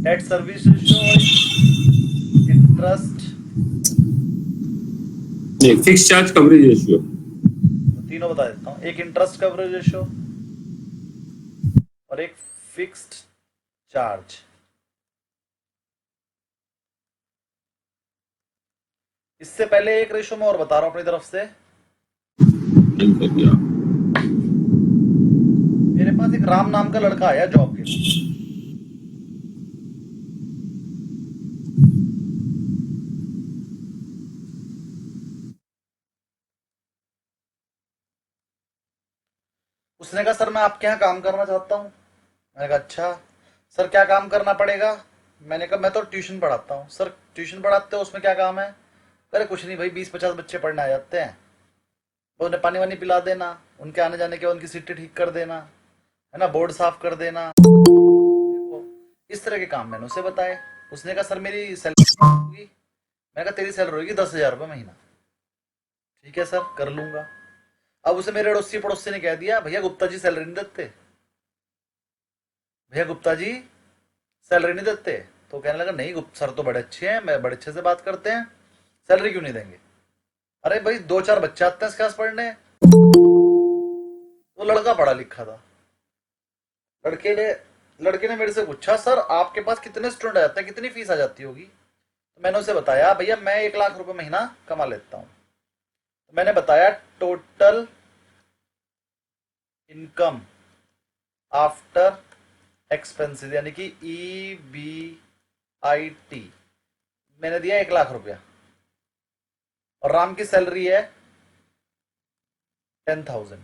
Debt service ratio, interest, नहीं, fix charge coverage ratio. तीनों बता देता हूँ। एक इंटरेस्ट कवरेज रेशियो और एक फिक्स्ड चार्ज। इससे पहले एक रेशियो मैं और बता रहा हूँ अपनी तरफ से। मेरे पास एक राम नाम का लड़का आया जॉब के लिए। उसने कहा सर मैं आपके यहाँ काम करना चाहता हूँ। मैंने कहा अच्छा सर क्या काम करना पड़ेगा। मैंने कहा मैं तो ट्यूशन पढ़ाता हूँ। सर ट्यूशन पढ़ाते हो उसमें क्या काम है। अरे कुछ नहीं भाई, 20-50 बच्चे पढ़ने आ जाते हैं, तो उन्हें पानी वानी पिला देना, उनके आने जाने के बाद उनकी सीटें ठीक कर देना, है ना, बोर्ड साफ कर देना, इस तरह के काम मैंने उसे बताए। उसने कहा सर मेरी सैलरी होगी। मैंने कहा तेरी सैलरी होगी 10,000 रुपये महीना। ठीक है सर कर लूंगा। अब उसे मेरे अड़ोसी पड़ोसी ने कह दिया भैया गुप्ता जी सैलरी नहीं देते, भैया गुप्ता जी सैलरी नहीं देते। तो कहने लगा नहीं गुप्ता सर तो बड़े अच्छे हैं, मैं बड़े अच्छे से बात करते हैं, सैलरी क्यों नहीं देंगे। अरे भाई 2-4 बच्चे आते हैं इसके पास पढ़ने। वो लड़का पढ़ा लिखा था। लड़के ने लड़के ने मेरे से पूछा सर आपके पास कितने स्टूडेंट आ जाते हैं, कितनी फीस आ जाती होगी। तो मैंने उसे बताया भैया मैं 1 लाख रुपए महीना कमा लेता हूँ। तो मैंने बताया टोटल इनकम आफ्टर एक्सपेंसेस यानी कि EBIT मैंने दिया 1 लाख रुपया। और राम की सैलरी है 10,000।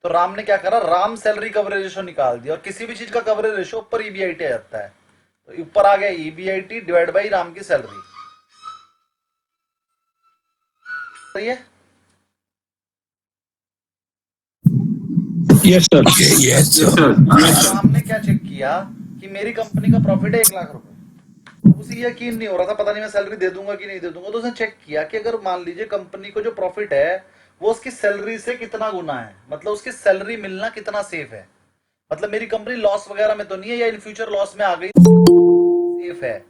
तो राम ने क्या करा, राम सैलरी कवरेज रेशो निकाल दिया, और किसी भी चीज का कवरेज रेशो ऊपर EBIT आ जाता है, तो ऊपर आ गया EBIT डिवाइड बाई राम की सैलरी। सही है। Yes sir. Yes sir. Ram ने क्या चेक किया कि मेरी कंपनी का प्रॉफिट है 1 लाख रुपए। उसे यकीन नहीं हो रहा था, पता नहीं मैं सैलरी दे दूंगा कि नहीं दे दूंगा। तो उसने चेक किया कि अगर मान लीजिए कंपनी को जो प्रॉफिट है वो उसकी सैलरी से कितना गुना है, मतलब उसकी सैलरी मिलना कितना सेफ है, मतलब मेरी कंपनी लॉस वगैरह में तो नहीं है या इन फ्यूचर लॉस में आ गई सेफ है।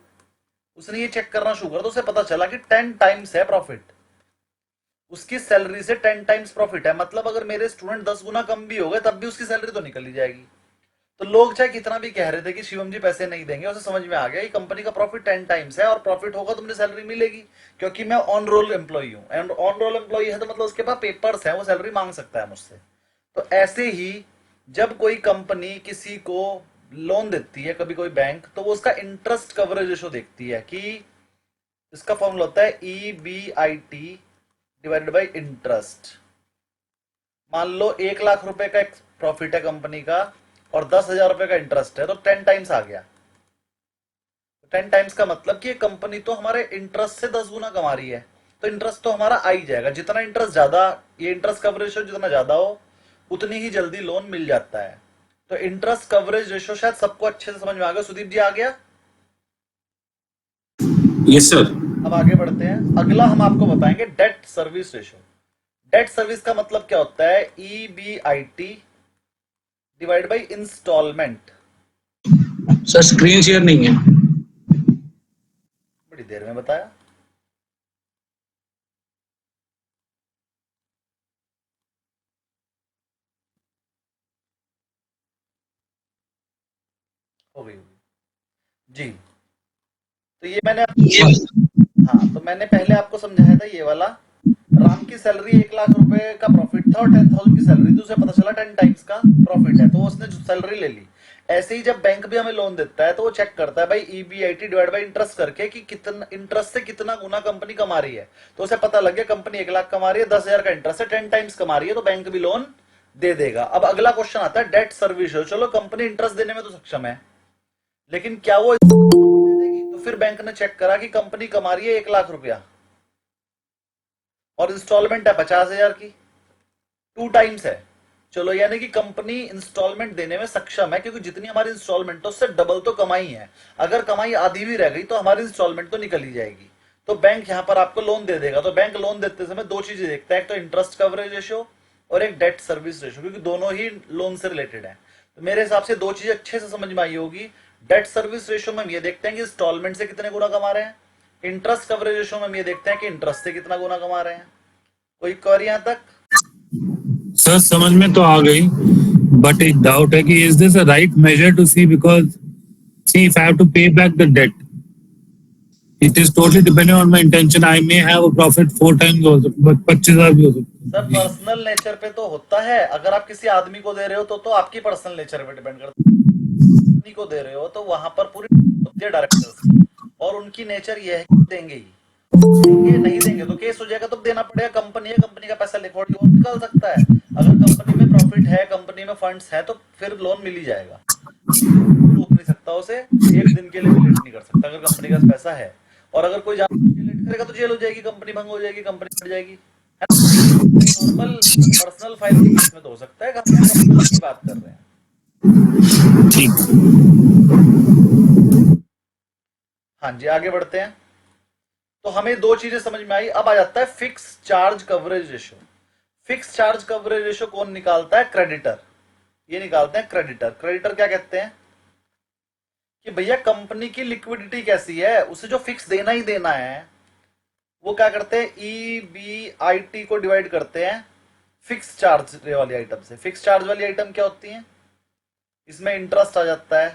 उसने ये चेक करना शुरू करा तो उसे पता चला कि 10 टाइम्स है प्रॉफिट, उसकी सैलरी से 10 टाइम्स प्रॉफिट है। मतलब अगर मेरे स्टूडेंट 10 गुना कम भी हो गए तब भी उसकी सैलरी तो निकल ही जाएगी। तो लोग चाहे कितना भी कह रहे थे कि शिवम जी पैसे नहीं देंगे, उसे समझ में आ गया कि कंपनी का प्रॉफिट 10 टाइम्स है और प्रॉफिट होगा तो मुझे सैलरी मिलेगी, क्योंकि मैं ऑन रोल एम्प्लॉई हूँ। एंड ऑन रोल एम्प्लॉई है तो मतलब उसके पास पेपर्स है, वो सैलरी मांग सकता है मुझसे। तो ऐसे ही जब कोई कंपनी किसी को लोन देती है, कभी कोई बैंक, तो वो उसका इंटरेस्ट कवरेज रेशो देखती है कि इसका फॉर्मूला होता है EBIT डिवाइडेड बाई इंटरेस्ट। मान लो 1 लाख रुपए का एक प्रॉफिट है कंपनी का और 10,000 रुपए का इंटरेस्ट है, तो 10 टाइम्स आ गया। 10 टाइम्स का मतलब कि ये कंपनी तो हमारे इंटरेस्ट से 10 गुना कमा रही है, तो इंटरेस्ट तो हमारा आ ही जाएगा। जितना इंटरेस्ट ज्यादा, ये इंटरेस्ट कवरेज रेशो जितना ज्यादा हो उतनी ही जल्दी लोन मिल जाता है। तो इंटरेस्ट कवरेज रेशो शायद सबको अच्छे से समझ में आ गया। सुदीप जी आ गया। Yes sir. अब आगे बढ़ते हैं। अगला हम आपको बताएंगे debt service ratio. Debt service का मतलब क्या होता है, EBIT divide by instalment. Sir screen share नहीं है। बड़ी देर में बताया। हो गई जी। तो ये मैंने, हाँ तो मैंने पहले आपको समझाया था ये वाला। राम की सैलरी 1 लाख रुपए का प्रॉफिट था और 10,000 की सैलरी, तो उसे पता चला 10 टाइम्स का प्रॉफिट है, तो उसने सैलरी ले ली। ऐसे ही जब बैंक भी हमें लोन देता है तो वो चेक करता है भाई EBIT डिवाइड बाई इंटरेस्ट करके कि कितना इंटरेस्ट से कितना गुना कंपनी कमा रही है। तो उसे पता लग गया कंपनी 1 लाख कमा रही है, 10,000 का इंटरेस्ट है, 10 टाइम्स कमा रही है, तो बैंक भी लोन दे देगा। अब अगला क्वेश्चन आता है डेट सर्विस। चलो कंपनी इंटरेस्ट देने में तो सक्षम है, लेकिन क्या वो दे देगी। तो फिर बैंक ने चेक करा कि कंपनी कमा रही है 1 लाख रुपया और इंस्टॉलमेंट है 50,000 की, 2 टाइम्स है। चलो यानी कि कंपनी इंस्टॉलमेंट देने में सक्षम है, क्योंकि जितनी हमारी इंस्टॉलमेंट है उससे डबल तो कमाई है। अगर कमाई आधी भी रह गई तो हमारी इंस्टॉलमेंट तो निकल ही जाएगी। तो बैंक यहां पर आपको लोन दे देगा। तो बैंक लोन देते समय दो चीजें देखता है, एक तो इंटरेस्ट कवरेज रेशियो और एक डेट सर्विस रेशियो, क्योंकि दोनों ही लोन से रिलेटेड है। तो मेरे हिसाब से दो चीजें अच्छे से समझ में आई होगी। डेट सर्विस रेशियो में हम ये देखते हैं कि इंस्टॉलमेंट से कितने गुना कमा रहे हैं, इंटरेस्ट कवरेज रेशियो में हम ये देखते हैं कि इंटरेस्ट से कितना गुना कमा रहे हैं। कोई क्वेरी यहां तक? सर समझ में तो आ गई, बट एक डाउट है कि is this a right measure to see, because see if I have to pay back the debt, it is totally depending on my intention. I may have a profit 4 times also, but 25,000 भी हो सकता sir personal nature पे तो होता है, अगर आप किसी आदमी को दे रहे हो तो आपकी पर्सनल नेचर पे डिपेंड करता है। कंपनी को दे रहे हो तो वहां पर पूरी टीम होती है डायरेक्टर्स, और उनकी नेचर ये है कि देंगे ही, देंगे नहीं देंगे तो केस हो जाएगा, तो देना पड़ेगा। कंपनी है, कंपनी का पैसा लिखवा और निकाल सकता है। अगर कंपनी में प्रॉफिट है, कंपनी में फंड्स है, तो फिर लोन मिल ही जाएगा, रोक नहीं सकता उसे, एक दिन के लिए भी लेट नहीं कर सकता अगर कंपनी का पैसा है। और अगर कोई ज्यादा लेट करेगा तो जेल हो जाएगी, कंपनी भंग हो जाएगी, कंपनी बढ़ जाएगी। नॉर्मल पर्सनल फाइल के केस में तो हो सकता है, कंपनी की बात कर रहे हैं। है। ठीक। हाँ जी, आगे बढ़ते हैं। तो हमें दो चीजें समझ में आई। अब आ जाता है fix charge coverage ratio. Fix charge coverage ratio कौन निकालता है? क्रेडिटर। ये निकालते हैं क्रेडिटर। क्रेडिटर क्या कहते हैं कि भैया कंपनी की लिक्विडिटी कैसी है, उसे जो फिक्स देना ही देना है, वो क्या करते हैं, EBIT को डिवाइड करते हैं फिक्स चार्ज वाली आइटम से। फिक्स चार्ज वाली आइटम क्या होती है? इसमें इंटरेस्ट आ जाता है,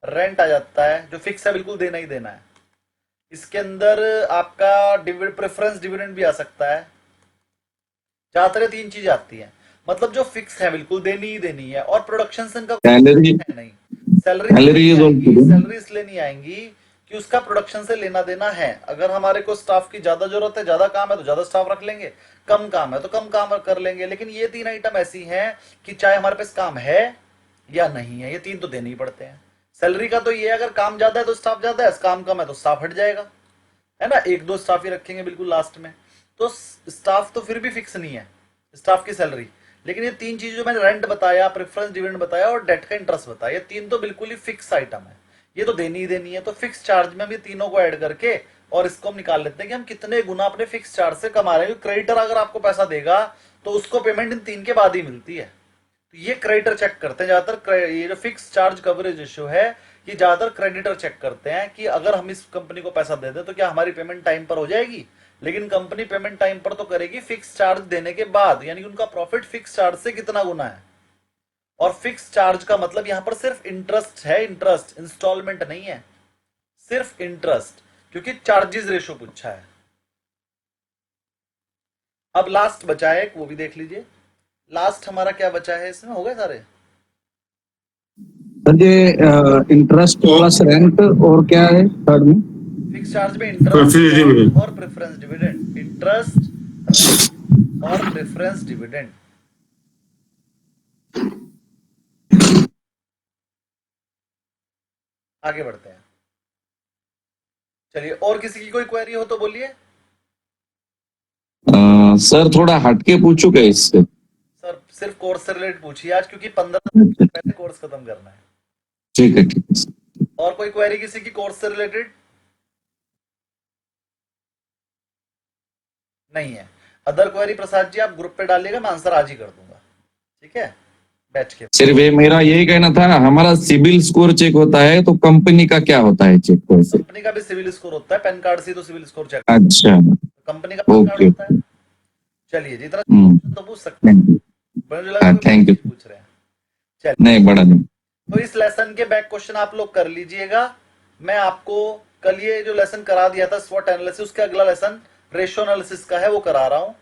रेंट आ जाता है, जो फिक्स है, बिल्कुल देना ही देना है। इसके अंदर आपका प्रेफरेंस डिविडेंड भी आ सकता है। ज्यादातर 3 चीजें आती हैं, मतलब जो फिक्स है बिल्कुल देनी ही देनी है। और प्रोडक्शन से इनका सैलरी है नहीं, सैलरी इसलिए नहीं आएंगी कि उसका प्रोडक्शन से लेना देना है। अगर हमारे को स्टाफ की ज्यादा जरूरत है, ज्यादा काम है तो ज्यादा स्टाफ रख लेंगे, कम काम है तो कम काम कर लेंगे। लेकिन ये 3 आइटम ऐसी हैं कि चाहे हमारे पास काम है या नहीं है, ये 3 तो देने ही पड़ते हैं। सैलरी का तो ये है, अगर काम ज्यादा है तो स्टाफ ज्यादा है, काम कम है तो स्टाफ हट जाएगा, है ना, 1-2 स्टाफ ही रखेंगे बिल्कुल लास्ट में। तो स्टाफ तो फिर भी फिक्स नहीं है, स्टाफ की सैलरी। लेकिन ये 3 चीजें जो मैंने रेंट बताया, प्रेफरेंस डिविडेंड बताया और डेट का इंटरेस्ट बताया, ये 3 तो बिल्कुल ही फिक्स आइटम है, ये तो देनी ही देनी है। तो फिक्स चार्ज में हम ये तीनों को ऐड करके और इसको हम निकाल लेते हैं कि हम कितने गुना अपने फिक्स चार्ज से कमा रहे हैं। क्रेडिटर अगर आपको पैसा देगा तो उसको पेमेंट इन 3 के बाद ही मिलती है। तो ये क्रेडिटर चेक करते हैं ज्यादातर। ये जो फिक्स चार्ज कवरेज रेशियो है, ये ज्यादातर क्रेडिटर चेक करते हैं कि अगर हम इस कंपनी को पैसा दे दें तो क्या हमारी पेमेंट टाइम पर हो जाएगी। लेकिन कंपनी पेमेंट टाइम पर तो करेगी फिक्स चार्ज देने के बाद, यानी कि उनका प्रॉफिट फिक्स चार्ज से कितना गुना है। और फिक्स चार्ज का मतलब यहां पर सिर्फ इंटरेस्ट है, इंटरेस्ट, इंस्टॉलमेंट नहीं है, सिर्फ इंटरेस्ट, क्योंकि चार्जेस रेशियो पूछा है। अब लास्ट बचा है एक, वो भी देख लीजिए। लास्ट हमारा क्या बचा है इसमें? हो गए सारे? सर ये इंटरेस्ट प्लस रेंट और क्या है थर्ड में? फिक्स चार्ज में Preference इंटरेस्ट dividend. और प्रेफरेंस डिविडेंड। इंटरेस्ट और प्रेफरेंस डिविडेंड। आगे बढ़ते हैं, चलिए। और किसी की कोई क्वेरी हो तो बोलिए। सर थोड़ा हटके पूछू क्या इससे? सर सिर्फ कोर्स से रिलेटेड पूछिए आज, क्योंकि 15 दिन पहले कोर्स खत्म करना है। ठीक है, ठीक है। और कोई क्वेरी किसी की कोर्स से रिलेटेड? नहीं है। अदर क्वेरी प्रसाद जी आप ग्रुप पे डालिएगा, मैं आंसर आज ही कर दूंगा, ठीक है, बैच के। सिर्फ ये मेरा यही कहना था, हमारा सिविल स्कोर चेक होता है तो कंपनी का क्या होता है चेक? कंपनी का भी सिविल स्कोर होता है, पैन कार्ड से तो सिविल स्कोर चेक। अच्छा, कंपनी का पैन कार्ड ओके। होता है। चलिए जी, इतना तो पूछ सकते हैं। मुझे लगा कोई थैंक यू। पूछ रहे हैं। चलिए, नहीं बड़ा नहीं। तो इस लेसन के बैक क्वेश्चन आप लोग कर लीजिएगा। मैं आपको कल ये जो लेसन करा दिया था स्वॉट एनालिसिस, उसका अगला लेसन रेशियो एनालिसिस का है, वो करा रहा हूं।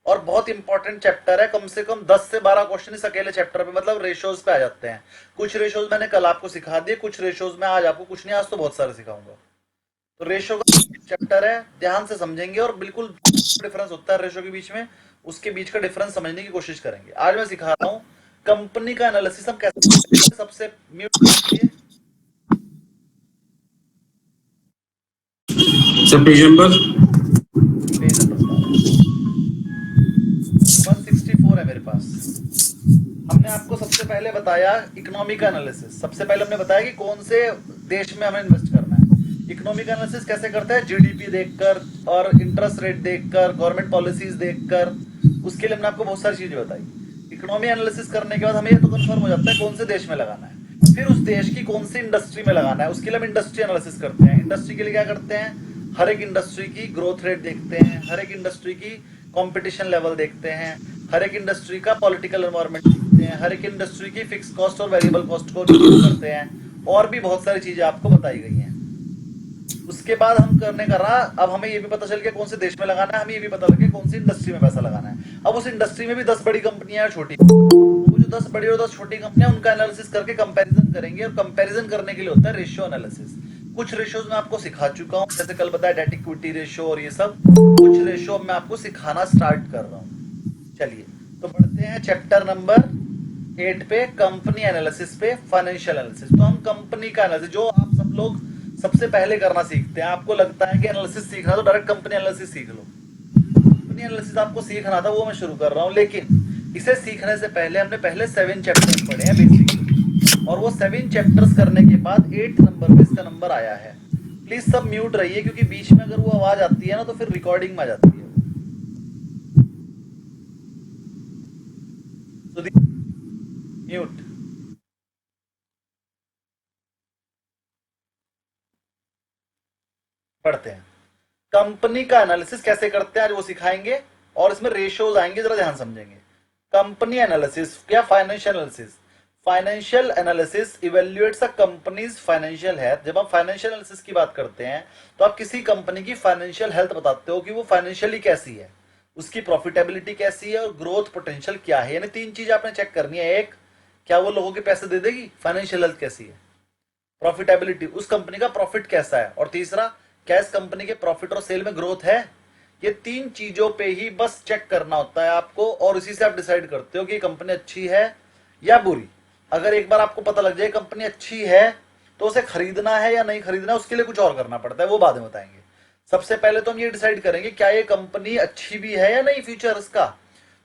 और बहुत इंपॉर्टेंट चैप्टर है, कम से कम 10 से 12 क्वेश्चन इस अकेले चैप्टर पे, मतलब रेशियोज पे आ जाते हैं। कुछ रेशियोज मैंने कल आपको सिखा दिए, कुछ रेशियोज में आज आपको कुछ नहीं, आज तो बहुत सारे सिखाऊंगा। तो रेशियो का चैप्टर है, ध्यान से समझेंगे और बिल्कुल डिफरेंस होता है रेशियो के बीच में, उसके बीच का डिफरेंस समझने की कोशिश करेंगे। आज मैं सिखा रहा हूं कंपनी का एनालिसिस हम कैसे करते हैं। सबसे म्यूट कीजिए। सब पेज नंबर पेज नंबर 164 है मेरे पास। हमने आपको सबसे पहले बताया इकोनॉमी का एनालिसिस। सबसे पहले हमने बताया कि कौन से देश में हमें इन्वेस्ट करना है। इकोनॉमिक एनालिसिस कैसे करते हैं? जीडीपी देखकर और इंटरेस्ट रेट देखकर, गवर्नमेंट पॉलिसीज देखकर। उसके लिए हमने आपको बहुत सारी चीजें बताई। इकोनॉमी एनालिसिस करने के बाद हमें ये तो कंफर्म हो जाता है कौन से देश में लगाना है। फिर उस देश की कौन सी इंडस्ट्री में लगाना है, उसके लिए हम इंडस्ट्री एनालिसिस करते हैं। इंडस्ट्री के लिए क्या करते हैं, हर एक इंडस्ट्री की ग्रोथ रेट देखते हैं, हर एक इंडस्ट्री की कंपटीशन लेवल देखते हैं, हर एक इंडस्ट्री का पॉलिटिकल एनवायरनमेंट देखते हैं, हर एक इंडस्ट्री की फिक्स कॉस्ट और वेरिएबल कॉस्ट को रिव्यू करते हैं, और भी बहुत सारी चीजें आपको बताई गई हैं। उसके बाद हम करने का रहा, अब हमें ये भी पता चल गया कौन से देश में लगाना है, हमें ये भी पता लग गया कौन सी इंडस्ट्री में पैसा लगाना है। अब उस इंडस्ट्री में भी 10 बड़ी कंपनियां हैं, छोटी, वो जो 10 बड़ी और 10 छोटी कंपनियां, उनका एनालिसिस करके कंपैरिजन करेंगे। और कंपैरिजन करने के लिए होता है रेशियो एनालिसिस। कुछ रेशियोज मैं आपको सिखा चुका हूं, जैसे कल बताया डेट इक्विटी रेशियो और ये सब। कुछ रेशियो मैं आपको सिखाना स्टार्ट कर रहा हूं। चलिए तो बढ़ते हैं चैप्टर नंबर 8 पे, कंपनी एनालिसिस पे, फाइनेंशियल एनालिसिस। तो हम कंपनी का एनालिसिस, जो आप सब लोग सबसे पहले करना सीखते हैं, आपको लगता है कि एनालिसिस सीखना तो डायरेक्ट कंपनी एनालिसिस सीख लो। कंपनी एनालिसिस आपको सीखना था, वो मैं शुरू कर रहा हूं। लेकिन इसे सीखने से पहले हमने पहले 7 चैप्टर्स पढ़े हैं बेसिकली, और वो 7 चैप्टर्स करने के बाद 8 नंबर पे इसका नंबर आया है। प्लीज सब म्यूट रहिए, क्योंकि बीच में अगर वो आवाज आती है ना तो फिर रिकॉर्डिंग में आ जाती है। म्यूट। पढ़ते हैं कंपनी का एनालिसिस कैसे करते हैं, आज वो सिखाएंगे, और इसमें रेशियोज आएंगे, जरा ध्यान समझेंगे। कंपनी एनालिसिस क्या, financial analysis. Financial analysis evaluates a company's financial health. जब हम फाइनेंशियल एनालिसिस की बात करते हैं तो आप किसी कंपनी की फाइनेंशियल हेल्थ बताते हो कि वो फाइनेंशियली कैसी है, उसकी प्रॉफिटेबिलिटी कैसी है, और ग्रोथ पोटेंशियल क्या है। यानी 3 चीज आपने चेक करनी है। एक, क्या वो लोगों के पैसे दे देगी, फाइनेंशियल हेल्थ कैसी है, प्रॉफिटेबिलिटी, उस कंपनी का प्रॉफिट कैसा है, और तीसरा, क्या इस कंपनी के प्रॉफिट और सेल में ग्रोथ है। ये 3 चीजों पे ही बस चेक करना होता है आपको, और इसी से आप डिसाइड करते हो कि कंपनी अच्छी है या बुरी। अगर एक बार आपको पता लग जाए कंपनी अच्छी है तो उसे खरीदना है या नहीं खरीदना, उसके लिए कुछ और करना पड़ता है, वो बाद में बताएंगे। सबसे पहले तो हम ये डिसाइड करेंगे क्या ये कंपनी अच्छी भी है या नहीं, फ्यूचर इसका।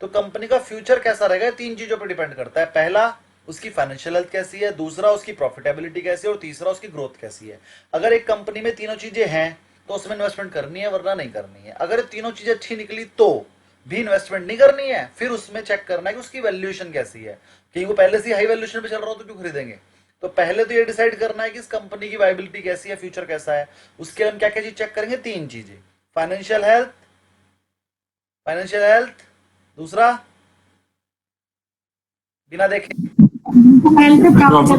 तो कंपनी का फ्यूचर कैसा रहेगा, 3 चीजों पर डिपेंड करता है। पहला, उसकी फाइनेंशियल हेल्थ कैसी है, दूसरा उसकी प्रॉफिटेबिलिटी कैसी है, और तीसरा उसकी ग्रोथ कैसी है। अगर एक कंपनी में तीनों चीजें हैं तो उसमें इन्वेस्टमेंट करनी है, वरना नहीं करनी है। अगर तीनों चीजें अच्छी निकली तो भी इन्वेस्टमेंट नहीं करनी है। फिर उसमें चेक करना है कि उसकी वैल्यूएशन कैसी है, कहीं वो पहले से हाई वैल्यूएशन पे चल रहा हो तो क्यों खरीदेंगे। तो पहले तो ये डिसाइड करना है कि इस कंपनी की वायबिलिटी कैसी है, फ्यूचर कैसा है। उसके हम क्या क्या चीज चेक करेंगे, 3 चीजें, फाइनेंशियल हेल्थ, फाइनेंशियल हेल्थ, दूसरा बिना देखे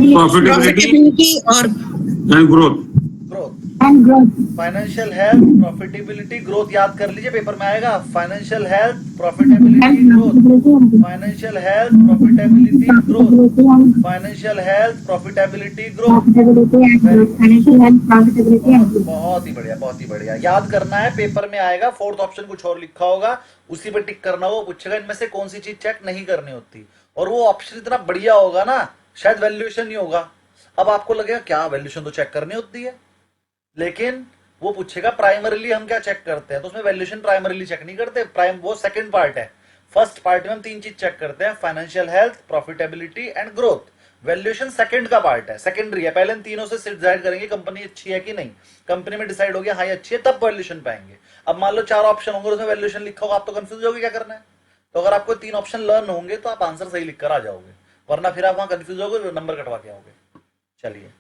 प्रॉफिटेबिलिटी और and growth. Growth, financial health, profitability, growth. याद कर लीजिए, पेपर में आएगा, financial health, profitability, growth, financial health, profitability, growth, financial health, profitability, growth. बहुत ही बढ़िया, बहुत ही बढ़िया। याद करना है, पेपर में आएगा, 4th ऑप्शन कुछ और लिखा होगा, उसी पे टिक करना। वो पूछेगा इनमें से कौन सी चीज चेक नहीं करनी होती, और वो ऑप्शन इतना बढ़िया होगा ना, शायद वैल्यूएशन नहीं होगा। अब आपको लगेगा क्या वैल्यूएशन तो चेक करनी होती है, लेकिन वो पूछेगा प्राइमरीली हम क्या चेक करते हैं, तो उसमें वैल्यूएशन प्राइमरीली चेक नहीं करते, वो सेकंड पार्ट है। फर्स्ट पार्ट में हम 3 चीज चेक करते हैं, financial health, profitability and growth. Valuation second का पार्ट है, सेकेंडरी है। पहले इन तीनों से डिसाइड करेंगे कंपनी अच्छी है कि नहीं। कंपनी में डिसाइड हो गया हाँ अच्छी है, तब वैल्यूएशन पाएंगे। अब मान लो 4 ऑप्शन होंगे, उसमें वैल्यूएशन लिखा होगा, आप तो कंफ्यूज होगे क्या करना है। तो अगर आपको 3 ऑप्शन लर्न होंगे तो आप आंसर सही लिखकर आ जाओगे, वरना फिर आप वहां कंफ्यूज होगे, नंबर कटवा के आओगे। चलिए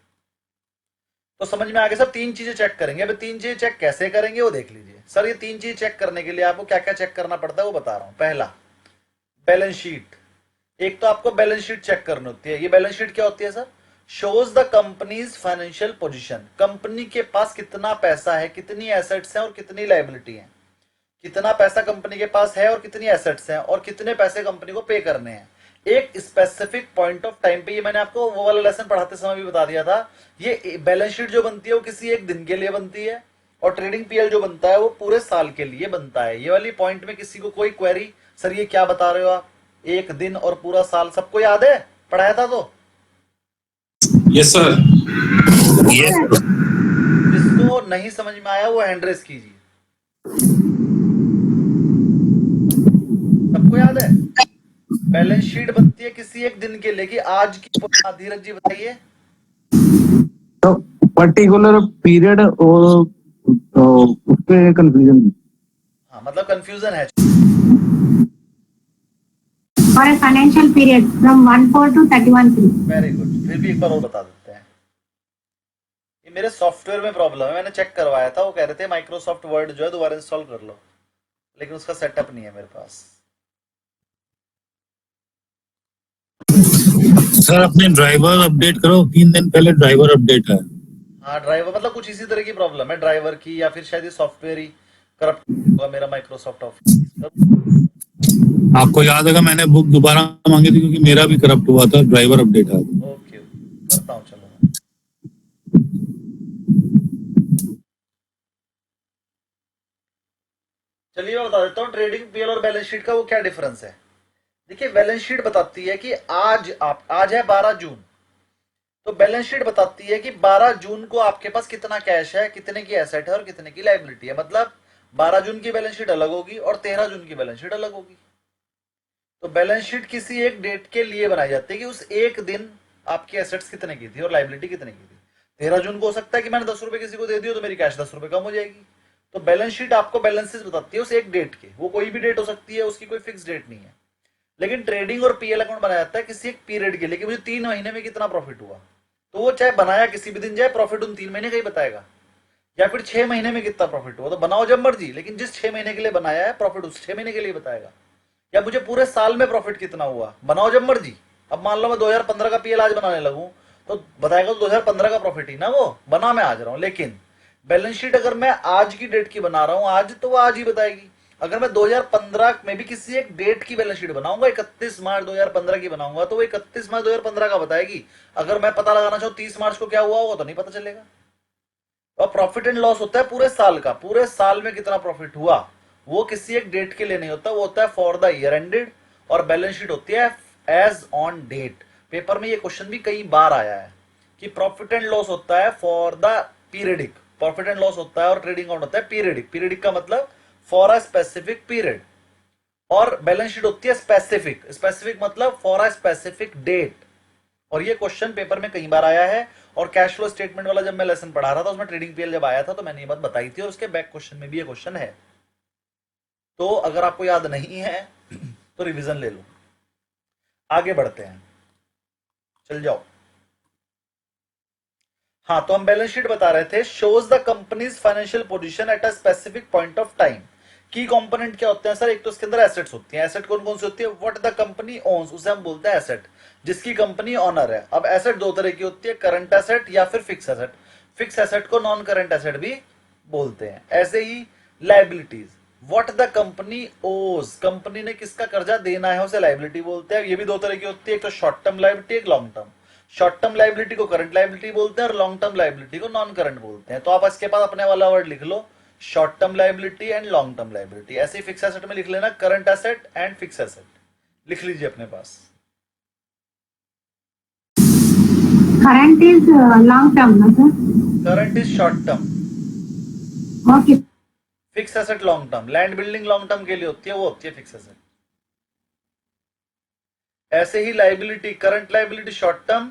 तो समझ में आ गया सब, 3 चीजें चेक करेंगे। अब 3 चीजें चेक कैसे करेंगे वो देख लीजिए। सर ये 3 चीज चेक करने के लिए आपको क्या क्या चेक करना पड़ता है वो बता रहा हूं। पहला, बैलेंस शीट। एक तो आपको बैलेंस शीट चेक करनी होती है। ये बैलेंस शीट क्या होती है sir, shows the companies financial position. Company के पास कितना पैसा है, कितनी एसेट्स हैं और कितनी लायबिलिटी है। कितना पैसा कंपनी के पास है और कितनी एसेट्स हैं, और कितने पैसे कंपनी को पे करने हैं एक स्पेसिफिक पॉइंट ऑफ टाइम पे। ये मैंने आपको वो वाला लेसन पढ़ाते समय भी बता दिया था। ये बैलेंस शीट जो बनती है वो किसी एक दिन के लिए बनती है, और ट्रेडिंग पीएल जो बनता है वो पूरे साल के लिए बनता है। ये वाली पॉइंट में किसी को कोई क्वेरी, सर ये क्या बता रहे हो आप, एक दिन और पूरा साल, सबको याद है, पढ़ाया था तो? Yes sir. जिसको नहीं समझ में आया वो हैंड रेस कीजिए। सबको याद है? बैलेंस शीट बनती है किसी एक दिन के लिए, कि आज की। धीरज जी बताइए। तो पर्टिकुलर पीरियड और उस पे कंफ्यूजन। हाँ मतलब कंफ्यूजन है। for a financial period from 1/4 to 31/3. Very good, फिर भी एक बार और बता देते हैं। ये मेरे सॉफ्टवेयर में प्रॉब्लम है, मैंने चेक करवाया था, वो कह रहे थे माइक्रोसॉफ्ट वर्ड जो है दोबारा इंस्टॉल कर लो, लेकिन उसका सेटअप नहीं है मेरे पास। सर अपने ड्राइवर अपडेट करो, 3 दिन पहले ड्राइवर अपडेट है। हाँ ड्राइवर मतलब कुछ इसी तरह की प्रॉब्लम है ड्राइवर की, या फिर शायद ये सॉफ्टवेयर ही करप्ट होगा मेरा माइक्रोसॉफ्ट ऑफिस। आपको याद होगा मैंने बुक दोबारा मांगी थी क्योंकि मेरा भी करप्ट हुआ था, ड्राइवर अपडेट है। ओके, करता हूँ, चलो। चलिए मैं बता देता हूँ ट्रेडिंग पीएल और बैलेंस शीट का वो क्या डिफरेंस है। देखिए बैलेंस शीट बताती है कि आज है 12 जून, तो बैलेंस शीट बताती है कि 12 जून को आपके पास कितना कैश है, कितने की एसेट है और कितने की लायबिलिटी है। मतलब 12 जून की बैलेंस शीट अलग होगी और 13 जून की बैलेंस शीट अलग होगी। तो बैलेंस शीट किसी एक डेट के लिए बनाई जाती है कि उस एक दिन आपकी एसेट्स कितने की थी और लायबिलिटी कितने की थी। 13 जून को हो सकता है कि मैंने 10 रुपए किसी को दे दिया तो मेरी कैश 10 रुपए कम हो जाएगी। तो बैलेंस शीट आपको बैलेंसेस बताती है उस एक डेट के, वो कोई भी डेट हो सकती है, उसकी कोई फिक्स डेट नहीं है। लेकिन ट्रेडिंग और पीएल अकाउंट बनाया जाता है किसी एक पीरियड के लिए कि मुझे 3 महीने में कितना प्रॉफिट हुआ, तो वो चाहे बनाया किसी भी दिन जाए, प्रॉफिट उन 3 महीने का ही बताएगा। या फिर 6 महीने में कितना प्रॉफिट हुआ, तो बनाओ जब मर्जी, लेकिन जिस 6 महीने के लिए बनाया है प्रॉफिट उस 6 महीने के लिए बताएगा। या मुझे पूरे साल में प्रॉफिट कितना हुआ, बनाओ जब मर्जी। अब मान लो मैं 2015 का पीएल आज बनाने लगूं तो बताएगा तो 2015 का प्रॉफिट ही ना, वो बना मैं आज रहा हूं। लेकिन बैलेंस शीट अगर मैं आज की डेट की बना रहा हूं आज, तो वो आज ही बताएगी। अगर मैं 2015 में भी किसी एक डेट की बैलेंस शीट बनाऊंगा, 31 मार्च 2015 की बनाऊंगा, तो वो 31 मार्च 2015 का बताएगी। अगर मैं पता लगाना चाहूँ 30 मार्च को क्या हुआ होगा तो नहीं पता चलेगा। और प्रॉफिट एंड लॉस होता है पूरे साल का, पूरे साल में कितना प्रॉफिट हुआ, वो किसी एक डेट के लिए नहीं होता, वो होता है फॉर द ईयर एंडेड। और बैलेंस शीट होती है एज ऑन डेट। पेपर में ये क्वेश्चन भी कई बार आया है कि प्रॉफिट एंड लॉस होता है for the periodic, profit and loss होता है, और ट्रेडिंग अकाउंट होता है पीरियडिक। पीरियडिक का मतलब फॉर अ स्पेसिफिक पीरियड, और बैलेंस शीट होती है स्पेसिफिक, स्पेसिफिक मतलब फॉर अ स्पेसिफिक डेट। और ये क्वेश्चन पेपर में कई बार आया है। और कैश फ्लो स्टेटमेंट वाला जब मैं लेसन पढ़ा रहा था उसमें ट्रेडिंग पीएल जब आया था तो मैंने ये बात बताई थी, और उसके बैक क्वेश्चन में भी ये क्वेश्चन है। तो अगर आपको याद नहीं है तो रिवीजन ले लो। आगे बढ़ते हैं, चल जाओ। हाँ, तो हम बैलेंस शीट बता रहे थे, shows the companies financial position at a specific point of time. की कंपोनेंट क्या होते हैं सर? एक तो इसके अंदर एसेट्स होती हैं। एसेट कौन कौन सी होती है? व्हाट द कंपनी ओन्स, उसे हम बोलते हैं एसेट, जिसकी कंपनी ऑनर है। अब एसेट दो तरह की होती है, करंट एसेट या फिर फिक्स एसेट। फिक्स एसेट को नॉन करंट एसेट भी बोलते हैं। ऐसे ही लाइबिलिटीज, व्हाट द कंपनी ओज, कंपनी ने किसका कर्जा देना है उसे लाइबिलिटी बोलते हैं। ये भी दो तरह की होती है, एक तो शॉर्ट टर्म लाइबिलिटी, एक long term. Short term liability को करंट लाइबिलिटी बोलते हैं और लॉन्ग टर्म लाइबिलिटी को नॉन करंट बोलते हैं। तो आप इसके पास अपने वाला वर्ड लिख लो, short term liability and long term liability. ऐसे ही फिक्स एसेट में लिख लेना current asset and fix asset, लिख लीजिए अपने पास। Current is long term, no sir? Current is short term, Okay. Fix asset long term. Land building long term के लिए होती है, वो होती है फिक्स एसेट। ऐसे ही liability, current liability short term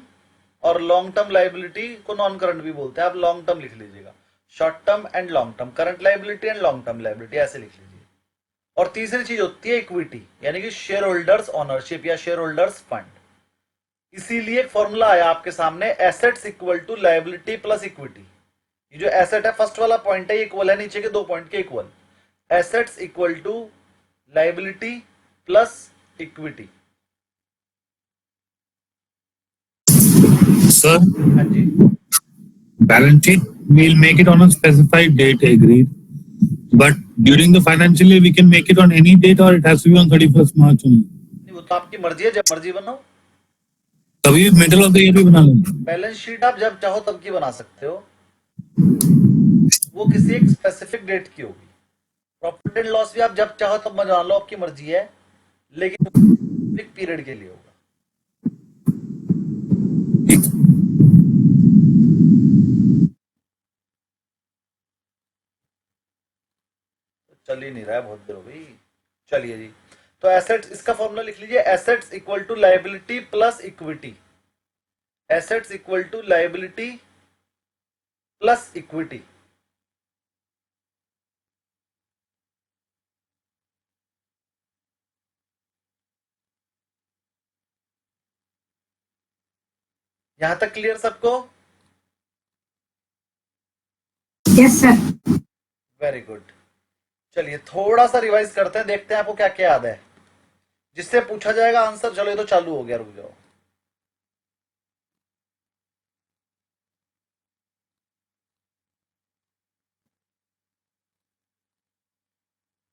और लॉन्ग टर्म लाइबिलिटी को नॉन करंट भी बोलते हैं। आप लॉन्ग टर्म लिख लीजिएगा, short term and long term, current liability and long term liability, ऐसे लिख लीजिए। और तीसरी चीज होती है इक्विटी, यानी कि शेयर होल्डर्स ओनरशिप या शेयर होल्डर्स फंड। इसीलिए एक फॉर्मूला आया आपके सामने, assets equal to liability plus equity. ये जो एसेट है फर्स्ट वाला पॉइंट है, इक्वल है नीचे के 2 पॉइंट के equal. Assets equal to liability plus equity. Sir हाँ जी, balance sheet we'll make it on a specified date, agreed, but during the financial year we can make it on any date or it has to be on 31st March only. नहीं वो तो आपकी मर्जी है, जब मर्जी बनाओ। कभी मिडिल ऑफ द ईयर भी बना लेंगे। बैलेंस शीट आप जब चाहो तब की बना सकते हो, वो किसी एक स्पेसिफिक डेट की होगी। प्रॉफिट एंड लॉस भी आप जब चाहो तब बना लो, आपकी मर्जी है, लेकिन एक पीरियड के लिए होगा। चल ही नहीं रहा है, बहुत देर हो गई। चलिए जी, तो एसेट्स, इसका फॉर्मूला लिख लीजिए, assets equal to liability plus equity. Assets equal to liability plus equity. यहां तक क्लियर सबको? Yes, sir. Very good. चलिए थोड़ा सा रिवाइज करते हैं, देखते हैं आपको क्या क्या याद है, जिससे पूछा जाएगा आंसर। चलो ये तो चालू हो गया, रुक जाओ।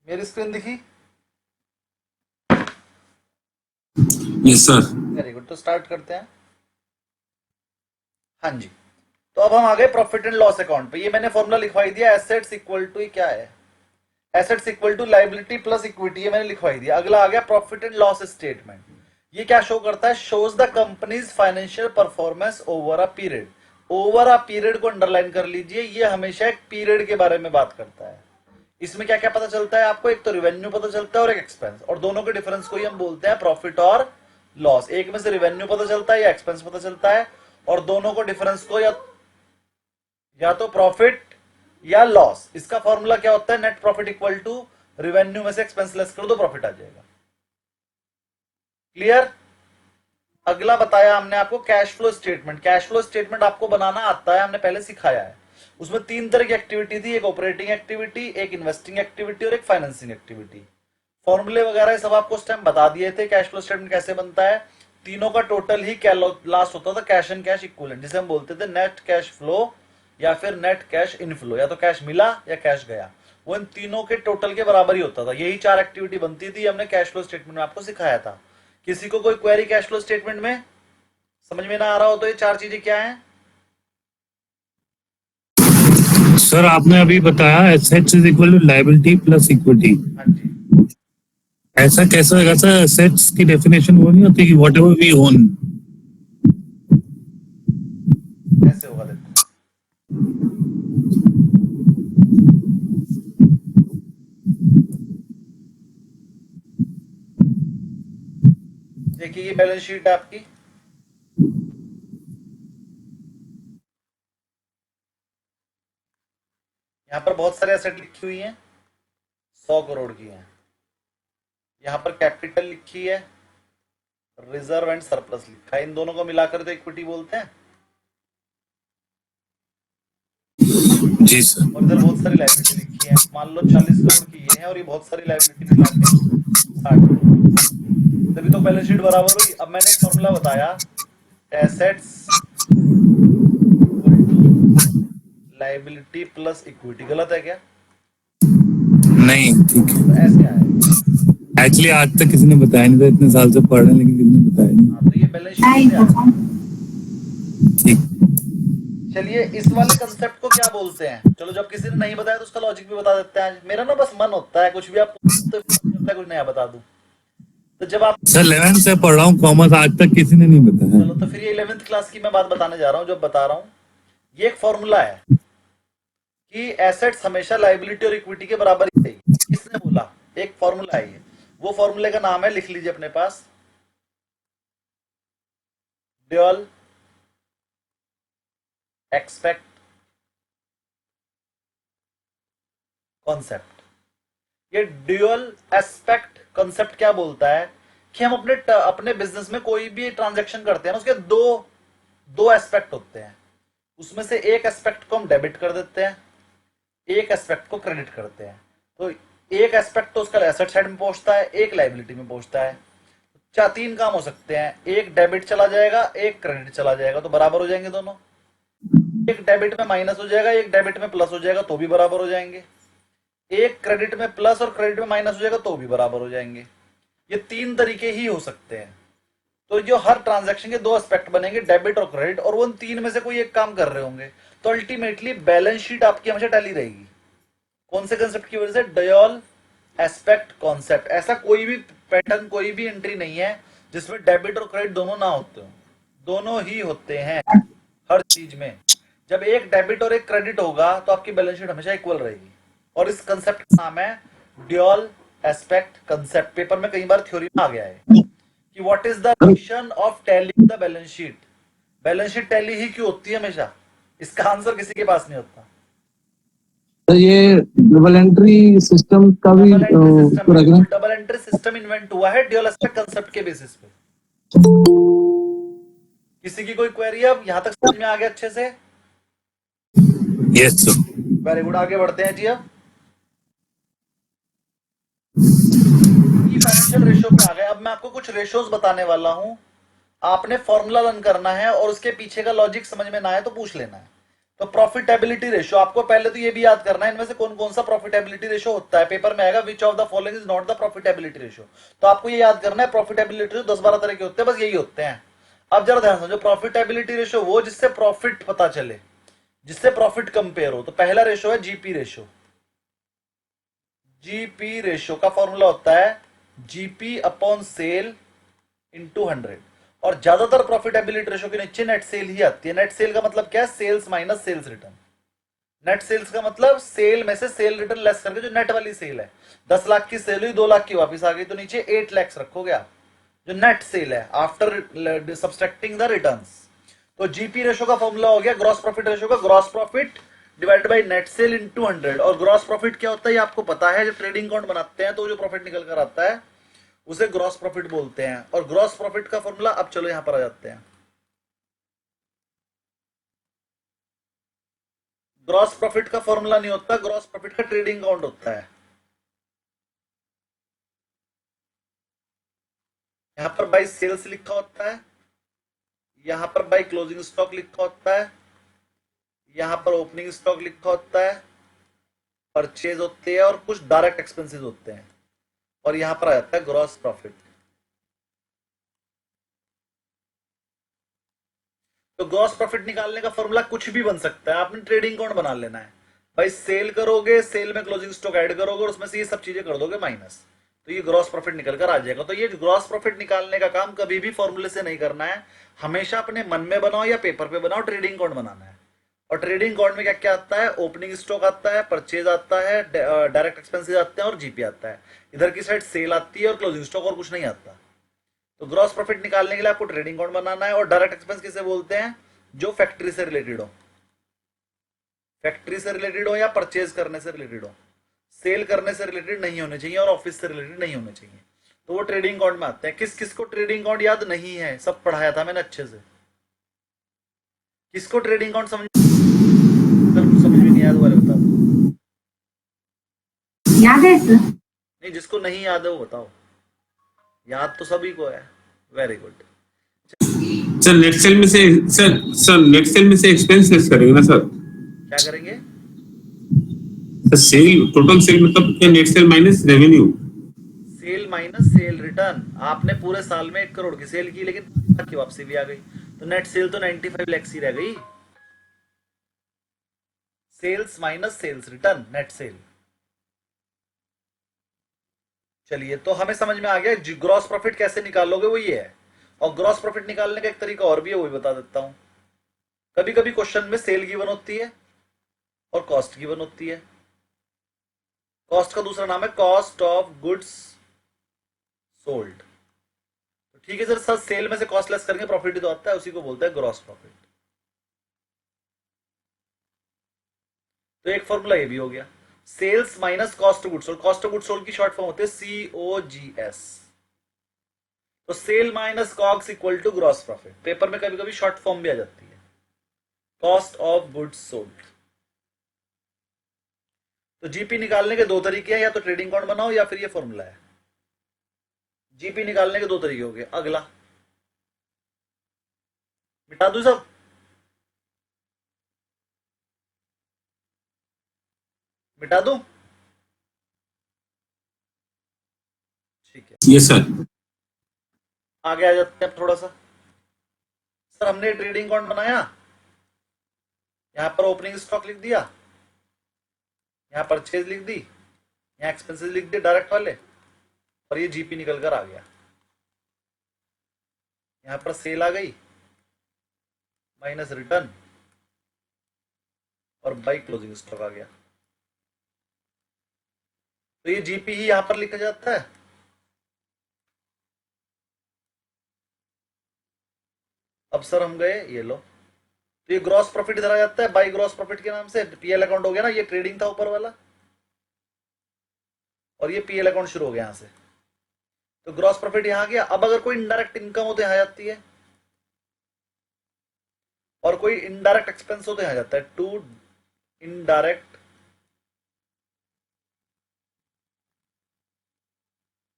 मेरी स्क्रीन दिखी? Yes, sir. वेरी गुड, तो स्टार्ट करते हैं। हाँ जी, तो अब हम आ गए प्रॉफिट एंड लॉस अकाउंट पे। ये मैंने फॉर्मूला लिखवाई दिया, एसेट्स इक्वल टू, क्या है, assets equal to liability plus equity, ये मैंने लिखवाई दिया। अगला आ गया प्रॉफिट एंड लॉस स्टेटमेंट। ये क्या शो करता है? Shows the companies financial performance over a period. Over a period को अंडरलाइन कर लीजिए, ये हमेशा एक पीरियड के बारे में बात करता है। इसमें क्या क्या पता चलता है आपको? एक तो रेवेन्यू पता चलता है और एक एक्सपेंस, और दोनों के डिफरेंस को ही हम बोलते हैं प्रॉफिट और लॉस। एक में से रेवेन्यू पता चलता है या एक्सपेंस पता चलता है, और दोनों को डिफरेंस को या तो प्रॉफिट या लॉस। इसका फॉर्मूला क्या होता है? Net profit equal to revenue में से एक्सपेंस लेस कर दो, प्रॉफिट आ जाएगा। क्लियर? अगला बताया हमने आपको cash flow statement. Cash flow statement आपको बनाना आता है, हमने पहले सिखाया है। उसमें 3 तरह की एक्टिविटी थी, एक ऑपरेटिंग एक्टिविटी, एक इन्वेस्टिंग एक्टिविटी और एक फाइनेंसिंग एक्टिविटी। फॉर्मूले वगैरह सब आपको उस टाइम बता दिए थे, कैश फ्लो स्टेटमेंट कैसे बनता है। तीनों का टोटल ही लास्ट होता था कैश एंड कैश इक्विवेलेंट, जिसे हम बोलते थे नेट कैश फ्लो या फिर नेट कैश इनफ्लो। या तो कैश मिला या कैश गया, वो इन तीनों के टोटल के बराबर ही होता था। यही 4 एक्टिविटी बनती थी, हमने कैश फ्लो स्टेटमेंट में आपको सिखाया था। किसी को कोई क्वेरी कैश फ्लो स्टेटमेंट में समझ में ना आ रहा हो तो ये 4 चीजें क्या हैं? सर आपने अभी बताया assets is equal to liability plus equity. हाँ जी, ऐसा कैसे होगा सर? एसेट्स की डेफिनेशन वो नहीं होती कि व्हाट एवर वी ओन। ऐसे होगा, देखो। देखिए ये बैलेंस शीट है आपकी। यहाँ पर बहुत सारे एसेट लिखी हुई हैं, 100 करोड़ की हैं। यहाँ पर कैपिटल लिखी है, रिजर्व एंड सरप्लस लिखा है। इन दोनों को मिलाकर तो इक्विटी बोलते हैं। जी सर। और इधर बहुत सारी लायबिलिटी लिखी है, मान लो 40 करोड़ की ये है, और ये बहुत सारी लायबिलिटी मिला के 60 करोड़। तभी तो बैलेंस शीट बराबर हुई। अब मैंने एक फॉर्मूला बताया, एसेट्स लायबिलिटी प्लस इक्विटी। गलत है क्या? नहीं, ठीक है। तो ऐसे आए। एक्चुअली आज तक किसी ने बताया नहीं था, इतने साल से पढ़ रहे हैं लेकिन किसी ने बताया नहीं। हाँ, तो ये बैलेंस शीट Right. से आया। ठीक। चलिए इस वाले कंसेप्ट को क्या बोलते हैं? चलो जब किसी ने नहीं बताया तो उसका लॉजिक भी बता देते हैं। मेरा ना बस मन होता है कुछ भी आप तो कुछ नया बता दूं। तो जब आप, सर 11th से पढ़ रहा हूँ कॉमर्स, आज तक किसी ने नहीं बताया। चलो तो फिर ये 11th क्लास की मैं बात बताने जा रहा हूँ। जब बता रहा हूँ, ये एक फॉर्मूला है कि एसेट्स हमेशा लायबिलिटी और इक्विटी के बराबर ही रहेगी। किसने बोला? एक फॉर्मूला है ये। वो फॉर्मूले का नाम है, लिख लीजिए अपने पास, ड्यूअल एक्सपेक्ट कॉन्सेप्ट। ये ड्यूअल एस्पेक्ट कॉन्सेप्ट क्या बोलता है कि हम अपने बिजनेस में कोई भी ट्रांजैक्शन करते हैं ना, उसके दो एस्पेक्ट होते हैं। उसमें से एक एस्पेक्ट को हम डेबिट कर देते हैं, एक एस्पेक्ट को क्रेडिट करते हैं। तो एक एस्पेक्ट तो उसका एसेट साइड में पहुंचता है, एक लायबिलिटी में पहुंचता है। 3 काम हो सकते हैं, एक डेबिट चला जाएगा, एक क्रेडिट चला जाएगा, तो बराबर हो जाएंगे दोनों। एक डेबिट में माइनस हो जाएगा, एक डेबिट में प्लस हो जाएगा, तो भी बराबर हो जाएंगे। एक क्रेडिट में प्लस और क्रेडिट में माइनस हो जाएगा, तो भी बराबर हो जाएंगे। ये 3 तरीके ही हो सकते हैं। तो जो हर ट्रांजैक्शन के 2 एस्पेक्ट बनेंगे, डेबिट और क्रेडिट, और वो 3 में से कोई एक काम कर रहे होंगे, तो अल्टीमेटली बैलेंस शीट आपकी हमेशा टैली रहेगी। कौन से कंसेप्ट की वजह से? Dual aspect concept. ऐसा कोई भी पैटर्न, कोई भी एंट्री नहीं है जिसमें डेबिट और क्रेडिट दोनों ना होते हो। दोनों ही होते हैं हर चीज में। जब एक डेबिट और एक क्रेडिट होगा तो आपकी बैलेंस शीट हमेशा इक्वल रहेगी। और इस कंसेप्ट का नाम है ड्यूअल एस्पेक्ट कंसेप्ट। पेपर में कई बार थ्योरी में आ गया है कि what is the mission of tallying the balance sheet. Balance sheet tally ही क्यों होती है हमेशा? इसका आंसर किसी के पास नहीं होता। तो ये डबल एंट्री सिस्टम का भी डबल एंट्री सिस्टम इन्वेंट हुआ है ड्यूअल एस्पेक्ट कंसेप्ट के बेसिस पे। किसी की कोई क्वेरी है? अब यहां तक समझ में आ गया अच्छे से? Yes, sir. वेरी गुड, आगे बढ़ते हैं जी। अब फाइनेंशियल रेशियो पे आ गए। अब मैं आपको कुछ रेशियोज बताने वाला हूं, आपने फॉर्मूला रन करना है और उसके पीछे का लॉजिक समझ में ना आए तो पूछ लेना है। तो प्रॉफिटेबिलिटी रेशियो, आपको पहले तो ये भी याद करना है इनमें से कौन कौन सा प्रॉफिटेबिलिटी रेशियो होता है। पेपर में आएगा which of the following is not the profitability ratio, तो आपको ये याद करना है प्रॉफिटेबिलिटी रेशियो 10-12 तरह के होते हैं, बस यही होते हैं। अब जरा ध्यान समझो, प्रॉफिटेबिलिटी रेशियो वो जिससे प्रॉफिट पता चले, जिससे प्रॉफिट कंपेयर हो। तो पहला रेशियो है जीपी रेशियो। जीपी रेशियो का फॉर्मूला होता है जीपी अपॉन सेल इंटू 100, और ज्यादातर प्रॉफिटेबिलिटी रेशियो के नीचे नेट सेल ही आती है। नेट सेल का मतलब क्या है? Sales minus sales return. Net sales का मतलब सेल में से सेल रिटर्न लेस करके जो नेट वाली सेल है। 10 लाख की सेल हुई, 2 लाख की वापस आ गई, तो नीचे 8 लाख रखोगे आप, जो नेट सेल है आफ्टर सब्सट्रैक्टिंग द रिटर्न्स। तो जीपी रेशियो का फॉर्मूला हो गया ग्रॉस प्रॉफिट रेशियो का, gross profit divided by net sale into 100। और ग्रॉस प्रॉफिट क्या होता है ये आपको पता है, जब ट्रेडिंग अकाउंट बनाते हैं तो जो प्रॉफिट निकल कर आता है उसे ग्रॉस प्रॉफिट बोलते हैं। और ग्रॉस प्रॉफिट का फॉर्मूला, अब चलो यहां पर आ जाते हैं। ग्रॉस प्रॉफिट का फॉर्मूला नहीं होता, ग्रॉस प्रॉफिट का ट्रेडिंग अकाउंट होता है। यहां पर बाई सेल्स लिखा होता है, यहां पर बाई क्लोजिंग स्टॉक लिखा होता है, यहां पर ओपनिंग स्टॉक लिखा होता है, परचेज होते हैं और कुछ डायरेक्ट एक्सपेंसेस होते हैं, और यहां पर आ जाता है ग्रॉस प्रॉफिट। तो ग्रॉस प्रॉफिट निकालने का फॉर्मूला कुछ भी बन सकता है, आपने ट्रेडिंग अकाउंट बना लेना है। भाई सेल करोगे, सेल में क्लोजिंग स्टॉक ऐड करोगे और उसमें से ये सब चीजें कर दोगे माइनस, तो ये ग्रॉस प्रॉफिट निकल कर आ जाएगा। तो ये ग्रॉस प्रॉफिट निकालने का काम कभी भी फॉर्मूले से नहीं करना है, हमेशा अपने मन में बनाओ या पेपर पे बनाओ, ट्रेडिंग अकाउंट बनाना है। और ट्रेडिंग अकाउंट में क्या क्या आता है? ओपनिंग स्टॉक आता है, परचेज आता है, डायरेक्ट एक्सपेंसेस आते हैं और जीपी आता है। इधर की साइड सेल आती है और क्लोजिंग स्टॉक, और कुछ नहीं आता। तो ग्रॉस प्रॉफिट निकालने के लिए आपको ट्रेडिंग अकाउंट बनाना है। और डायरेक्ट एक्सपेंस किसे बोलते हैं? जो फैक्ट्री से रिलेटेड हो, फैक्ट्री से रिलेटेड हो या परचेज करने से रिलेटेड हो, सेल करने से रिलेटेड नहीं होने चाहिए और ऑफिस से रिलेटेड नहीं होने चाहिए, तो वो ट्रेडिंग अकाउंट में आते हैं। किस किस को ट्रेडिंग अकाउंट याद नहीं है? सब पढ़ाया था मैंने अच्छे से। किसको ट्रेडिंग अकाउंट समझ में नहीं आया दोबारा बताओ। याद है सर? नहीं, जिसको नहीं याद है वो बताओ। याद तो सभी को है, very good. Sir net cell में से सर नेट सेल में से एक्सपेंस लेस करेंगे ना सर? क्या करेंगे? सर सेल, टोटल सेल मतलब क्या? Net sale minus revenue. Sale minus sale return. आपने पूरे साल में 1 करोड़ की सेल की, लेकिन 5 लाख की वापसी भी आ गई, तो नेट सेल तो 95 लाख ही रह गई। Sales minus sales return, net sale. चलिए, तो हमें समझ में आ गया ग्रॉस प्रॉफिट कैसे निकालोगे, वो ये है। और ग्रॉस प्रॉफिट निकालने का एक तरीका और भी है, वो भी बता देता हूं। कभी कभी क्वेश्चन में सेल गिवन होती है और कॉस्ट गिवन होती है। कॉस्ट का दूसरा नाम है कॉस्ट ऑफ गुड्स सोल्ड। तो ठीक है सर, सेल में से कॉस्ट लेस करके प्रॉफिट तो आता है, उसी को बोलते हैं ग्रॉस प्रॉफिट। तो एक फॉर्मूला ये भी हो गया, sales minus cost of goods sold. Cost of goods sold की शॉर्ट फॉर्म होती है COGS। तो sale minus COGS equal to gross profit. Paper में कभी कभी शॉर्ट फॉर्म भी आ जाती है, कॉस्ट ऑफ गुड्स सोल्ड। तो जीपी निकालने के दो तरीके हैं, या तो ट्रेडिंग अकाउंट बनाओ या फिर ये फॉर्मूला है। जीपी निकालने के दो तरीके हो गए। अगला मिटा दू सब? मिटा दू? ठीक है, यस सर। आगे आ जाते हैं थोड़ा सा। सर हमने ट्रेडिंग अकाउंट बनाया, यहां पर ओपनिंग स्टॉक लिख दिया, यहां परचेज लिख दी, यहां एक्सपेंसेस लिख दिए डायरेक्ट वाले, और ये जीपी निकल कर आ गया। यहां पर सेल आ गई माइनस रिटर्न और बाई क्लोजिंग स्टॉक आ गया। तो ये जीपी ही यहां पर लिखा जाता है। अब सर हम गए, ये लो, तो ये ग्रॉस प्रॉफिट इधर आ जाता है बाई ग्रॉस प्रॉफिट के नाम से। पीएल अकाउंट हो गया ना, ये ट्रेडिंग था ऊपर वाला, और ये पीएल अकाउंट शुरू हो गया यहां से। तो ग्रॉस प्रॉफिट यहां आ गया। अब अगर कोई इनडायरेक्ट इनकम हो तो यहां जाती है, और कोई इनडायरेक्ट एक्सपेंस हो तो यहाँ जाता है, टू इनडायरेक्ट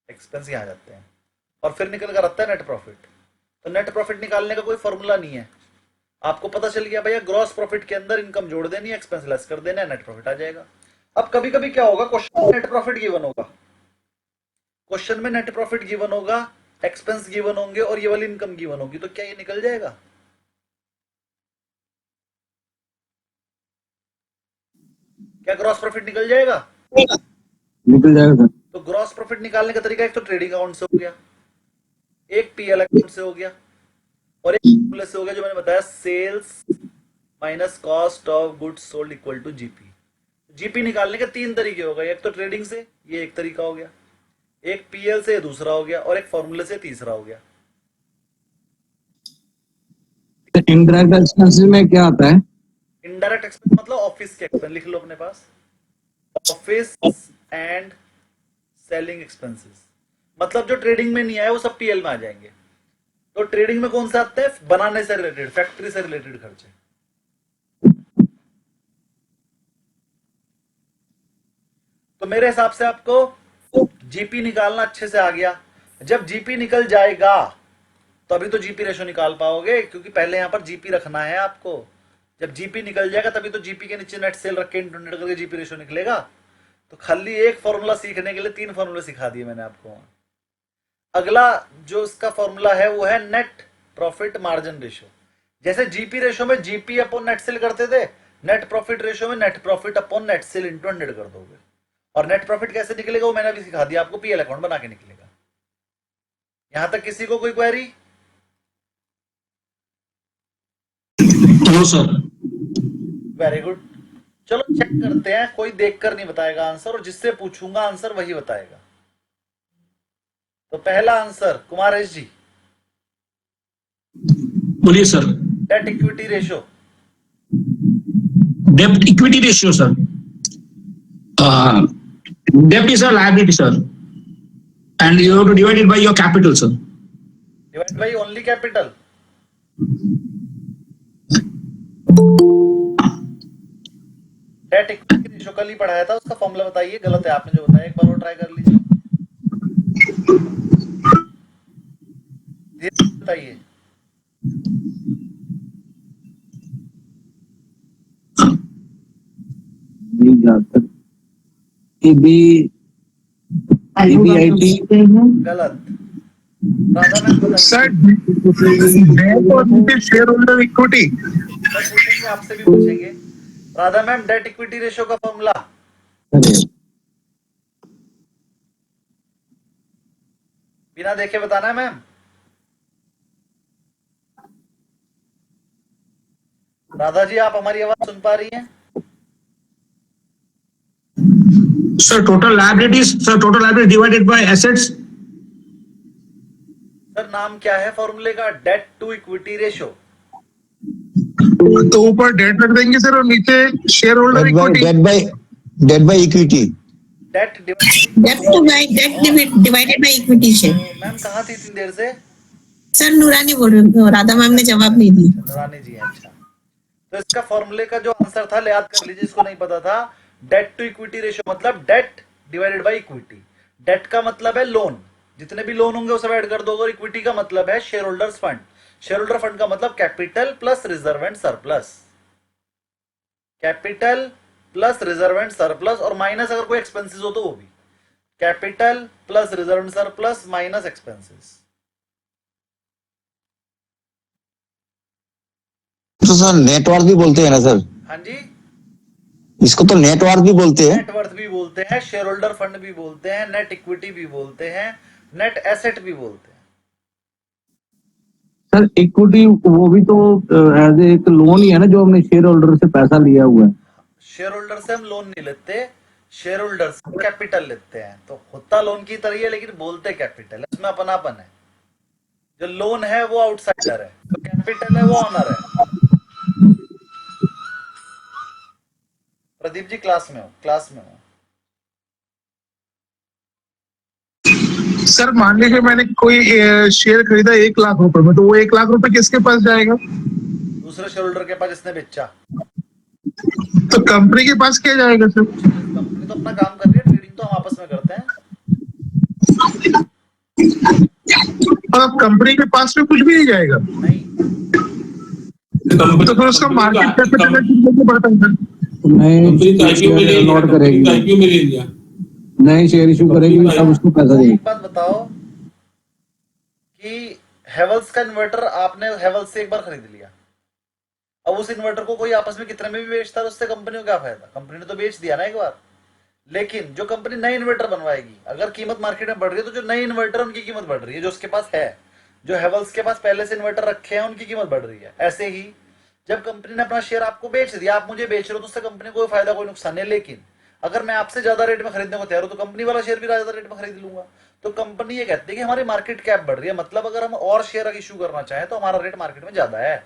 एक्सपेंस यहाँ जाते हैं, और फिर निकल कर आता है नेट प्रॉफिट। तो नेट प्रॉफिट निकालने का कोई फॉर्मूला नहीं है, आपको पता चल गया भैया ग्रॉस प्रॉफिट के अंदर इनकम जोड़ देनी है, एक्सपेंस लेस कर देना है, नेट प्रॉफिट आ जाएगा। अब कभी कभी क्या होगा, क्वेश्चन में नेट प्रॉफिट गिवन होगा, क्वेश्चन में नेट प्रॉफिट गिवन होगा, एक्सपेंस गिवन होंगे और ये वाली इनकम गिवन होगी, तो क्या ये निकल जाएगा? क्या ग्रॉस प्रॉफिट निकल जाएगा? निकल जाएगा सर। तो ग्रॉस प्रॉफिट निकालने का तरीका एक तो ट्रेडिंग अकाउंट से हो गया, एक पीएल अकाउंट से हो गया, और एक फॉर्मूले से हो गया जो मैंने बताया, sales minus cost of goods sold equal to GP. GP निकालने के 3 तरीके हो गए, एक तो ट्रेडिंग से, ये एक तरीका हो गया, एक पीएल से दूसरा हो गया, और एक फॉर्मूले से तीसरा हो गया। इनडायरेक्ट एक्सपेंसेस में क्या आता है? इनडायरेक्ट एक्सपेंस मतलब ऑफिस के एक्सपेंस, लिख लो अपने पास, ऑफिस एंड सेलिंग एक्सपेंसेस, मतलब जो ट्रेडिंग में नहीं आया वो सब पीएल में आ जाएंगे। तो ट्रेडिंग में कौन सा आते हैं? बनाने से रिलेटेड, फैक्ट्री से रिलेटेड खर्चे। तो मेरे हिसाब से आपको जीपी निकालना अच्छे से आ गया। जब जीपी निकल जाएगा तो अभी तो जीपी रेशो निकाल पाओगे, क्योंकि पहले यहां पर जीपी रखना है आपको। जब जीपी निकल जाएगा तभी तो जीपी के नीचे नेट सेल रख के इंटरनेट करके जीपी रेशो निकलेगा। तो खाली एक फॉर्मूला सीखने के लिए 3 फॉर्मूले सिखा दिए मैंने आपको। अगला जो इसका फॉर्मूला है वो है नेट प्रॉफिट मार्जिन रेशो। जैसे जीपी रेशो में जीपी अपॉन नेट सेल करते थे, नेट प्रॉफिट रेशो में net profit upon net cell into 100 कर दोगे। और नेट प्रॉफिट कैसे निकलेगा वो मैंने अभी सिखा दिया आपको, पीएल अकाउंट बना के निकलेगा। यहां तक किसी को कोई query? No sir. Very good, चलो चेक करते हैं। कोई देखकर नहीं बताएगा आंसर, और जिससे पूछूंगा आंसर वही बताएगा। तो पहला आंसर कुमारेश जी, बोलिए सर। Debt equity ratio. डेब्ट इक्विटी रेशियो सर, डेब्ट is a liability sir, and you have to divide it by your capital sir. Divide by only capital. Debt equity ratio कल ही पढ़ाया था, उसका फॉर्मूला बताइए। गलत है आपने जो बताया, एक बार और ट्राई कर लीजिए, धीरे से बताइए। गलत। राधा मैम बताइए। Sir share holder equity. Sir पूछेंगे, आपसे भी पूछेंगे। Radha ma'am, debt equity ratio का फॉर्मूला। बिना देखे बताना है मैम। राधा जी, आप हमारी आवाज सुन पा रही हैं? Sir total liability divided by assets. Sir नाम क्या है फॉर्मूले का? Debt to equity ratio. तो ऊपर डेट रख देंगे सर, और नीचे share holder equity. Debt by equity. Debt divided by equity से। मैम कहाँ थी इतनी देर से? सर नूरानी बोल रही हूँ, राधा मैम ने जवाब नहीं दी। रानी जी, अच्छा। तो इसका फॉर्मूले का जो आंसर था याद कर लीजिए, इसको नहीं पता था। डेट टू इक्विटी रेशो मतलब debt divided by equity. Debt का मतलब है लोन, जितने भी लोन होंगे वो सब ऐड कर दोगे, और इक्विटी का मतलब है share holders fund. Share holder fund का मतलब capital plus reserve and surplus. Capital plus reserve and surplus, और माइनस अगर कोई एक्सपेंसेस हो तो वो भी। Capital plus reserve and surplus minus expenses. तो सर नेटवर्थ भी बोलते हैं ना सर? हाँ जी, इसको तो नेटवर्थ भी बोलते हैं। नेटवर्थ भी बोलते हैं, शेयर होल्डर फंड भी बोलते हैं, नेट इक्विटी भी बोलते हैं, नेट एसेट भी बोलते हैं। सर इक्विटी वो भी तो एज एक लोन ही है ना, जो हमने शेयर होल्डर से पैसा लिया हुआ है। शेयर होल्डर से हम लोन नहीं लेते, शेयर होल्डर से कैपिटल लेते हैं। तो होता लोन की तरह है, लेकिन बोलते कैपिटल है, उसमें अपनापन है। जो लोन है वो आउटसाइडर है, तो कैपिटल है वो ऑनर है। प्रदीप जी क्लास में हो। सर मान लीजिए मैंने कोई शेयर खरीदा 1 लाख रुपए में, तो वो 1 लाख रुपए किसके पास जाएगा? दूसरे शेयर होल्डर के पास जिसने बेचा। तो कंपनी के पास क्या जाएगा सर? कंपनी तो अपना काम कर रही है, ट्रेडिंग तो हम आपस में करते हैं। और अब कंपनी के पास में कुछ भी नहीं जाएगा, नहीं, तो फिर उसका मार्केट कैपिटलाइजेशन कैसे बढ़ता है? नए कंपनी का आईपीओ में ले शेयर लिया, अलॉट कंपनी करेगी, का आईपीओ में ले लिया। नए शेयर इशू करेगी, तब उसको पैसा देगी। एक बात बताओ कि हेवल्स का इन्वर्टर आपने हेवल्स से एक बार खरीद लिया, अब उस इन्वर्टर को कोई आपस में कितने में भी बेचता है, उससे कंपनी को क्या फायदा? कंपनी ने तो बेच दिया ना एक बार। लेकिन जो कंपनी नए इन्वर्टर बनवाएगी, अगर कीमत मार्केट में बढ़ रही है तो जो नए इन्वर्टर उनकी कीमत बढ़ रही है, जो उसके पास है, जो हेवल्स के पास पहले से इन्वर्टर रखे हैं उनकी कीमत बढ़ रही है। ऐसे ही जब कंपनी ने अपना शेयर आपको बेच दिया, आप मुझे बेच रहे हो, तो उससे कंपनी को कोई फायदा कोई नुकसान है। लेकिन अगर मैं आपसे ज्यादा रेट में खरीदने को तैयार हूं तो कंपनी वाला शेयर भी ज्यादा रेट में खरीद लूंगा। तो कंपनी ये कहती है कि हमारी मार्केट कैप बढ़ रही है, मतलब अगर हम और शेयर इशू करना चाहें तो हमारा रेट मार्केट में ज्यादा है।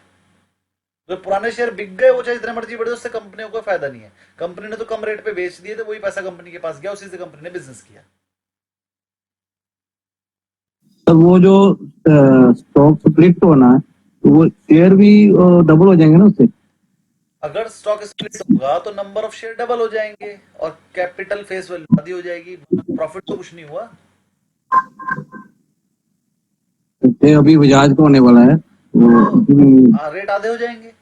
जो पुराने शेयर बिक गए वो चाहे जितने मर्जी बढ़े, उससे कंपनी को कोई फायदा नहीं है। कंपनी ने तो कम रेट पे बेच दिए, तो वही पैसा कंपनी के पास गया, उसी से कंपनी ने बिजनेस किया। तो वो जो स्टॉक स्प्लिट होना है, तो वो शेयर भी डबल हो जाएंगे ना उससे। अगर स्टॉक स्प्लिट होगा तो नंबर ऑफ शेयर डबल हो जाएंगे और कैपिटल फेस वैल्यू आधी हो जाएगी, प्रॉफिट तो कुछ नहीं हुआ। जैसे अभी बजाज का होने वाला है, हाँ, रेट आधे हो जाएंगे।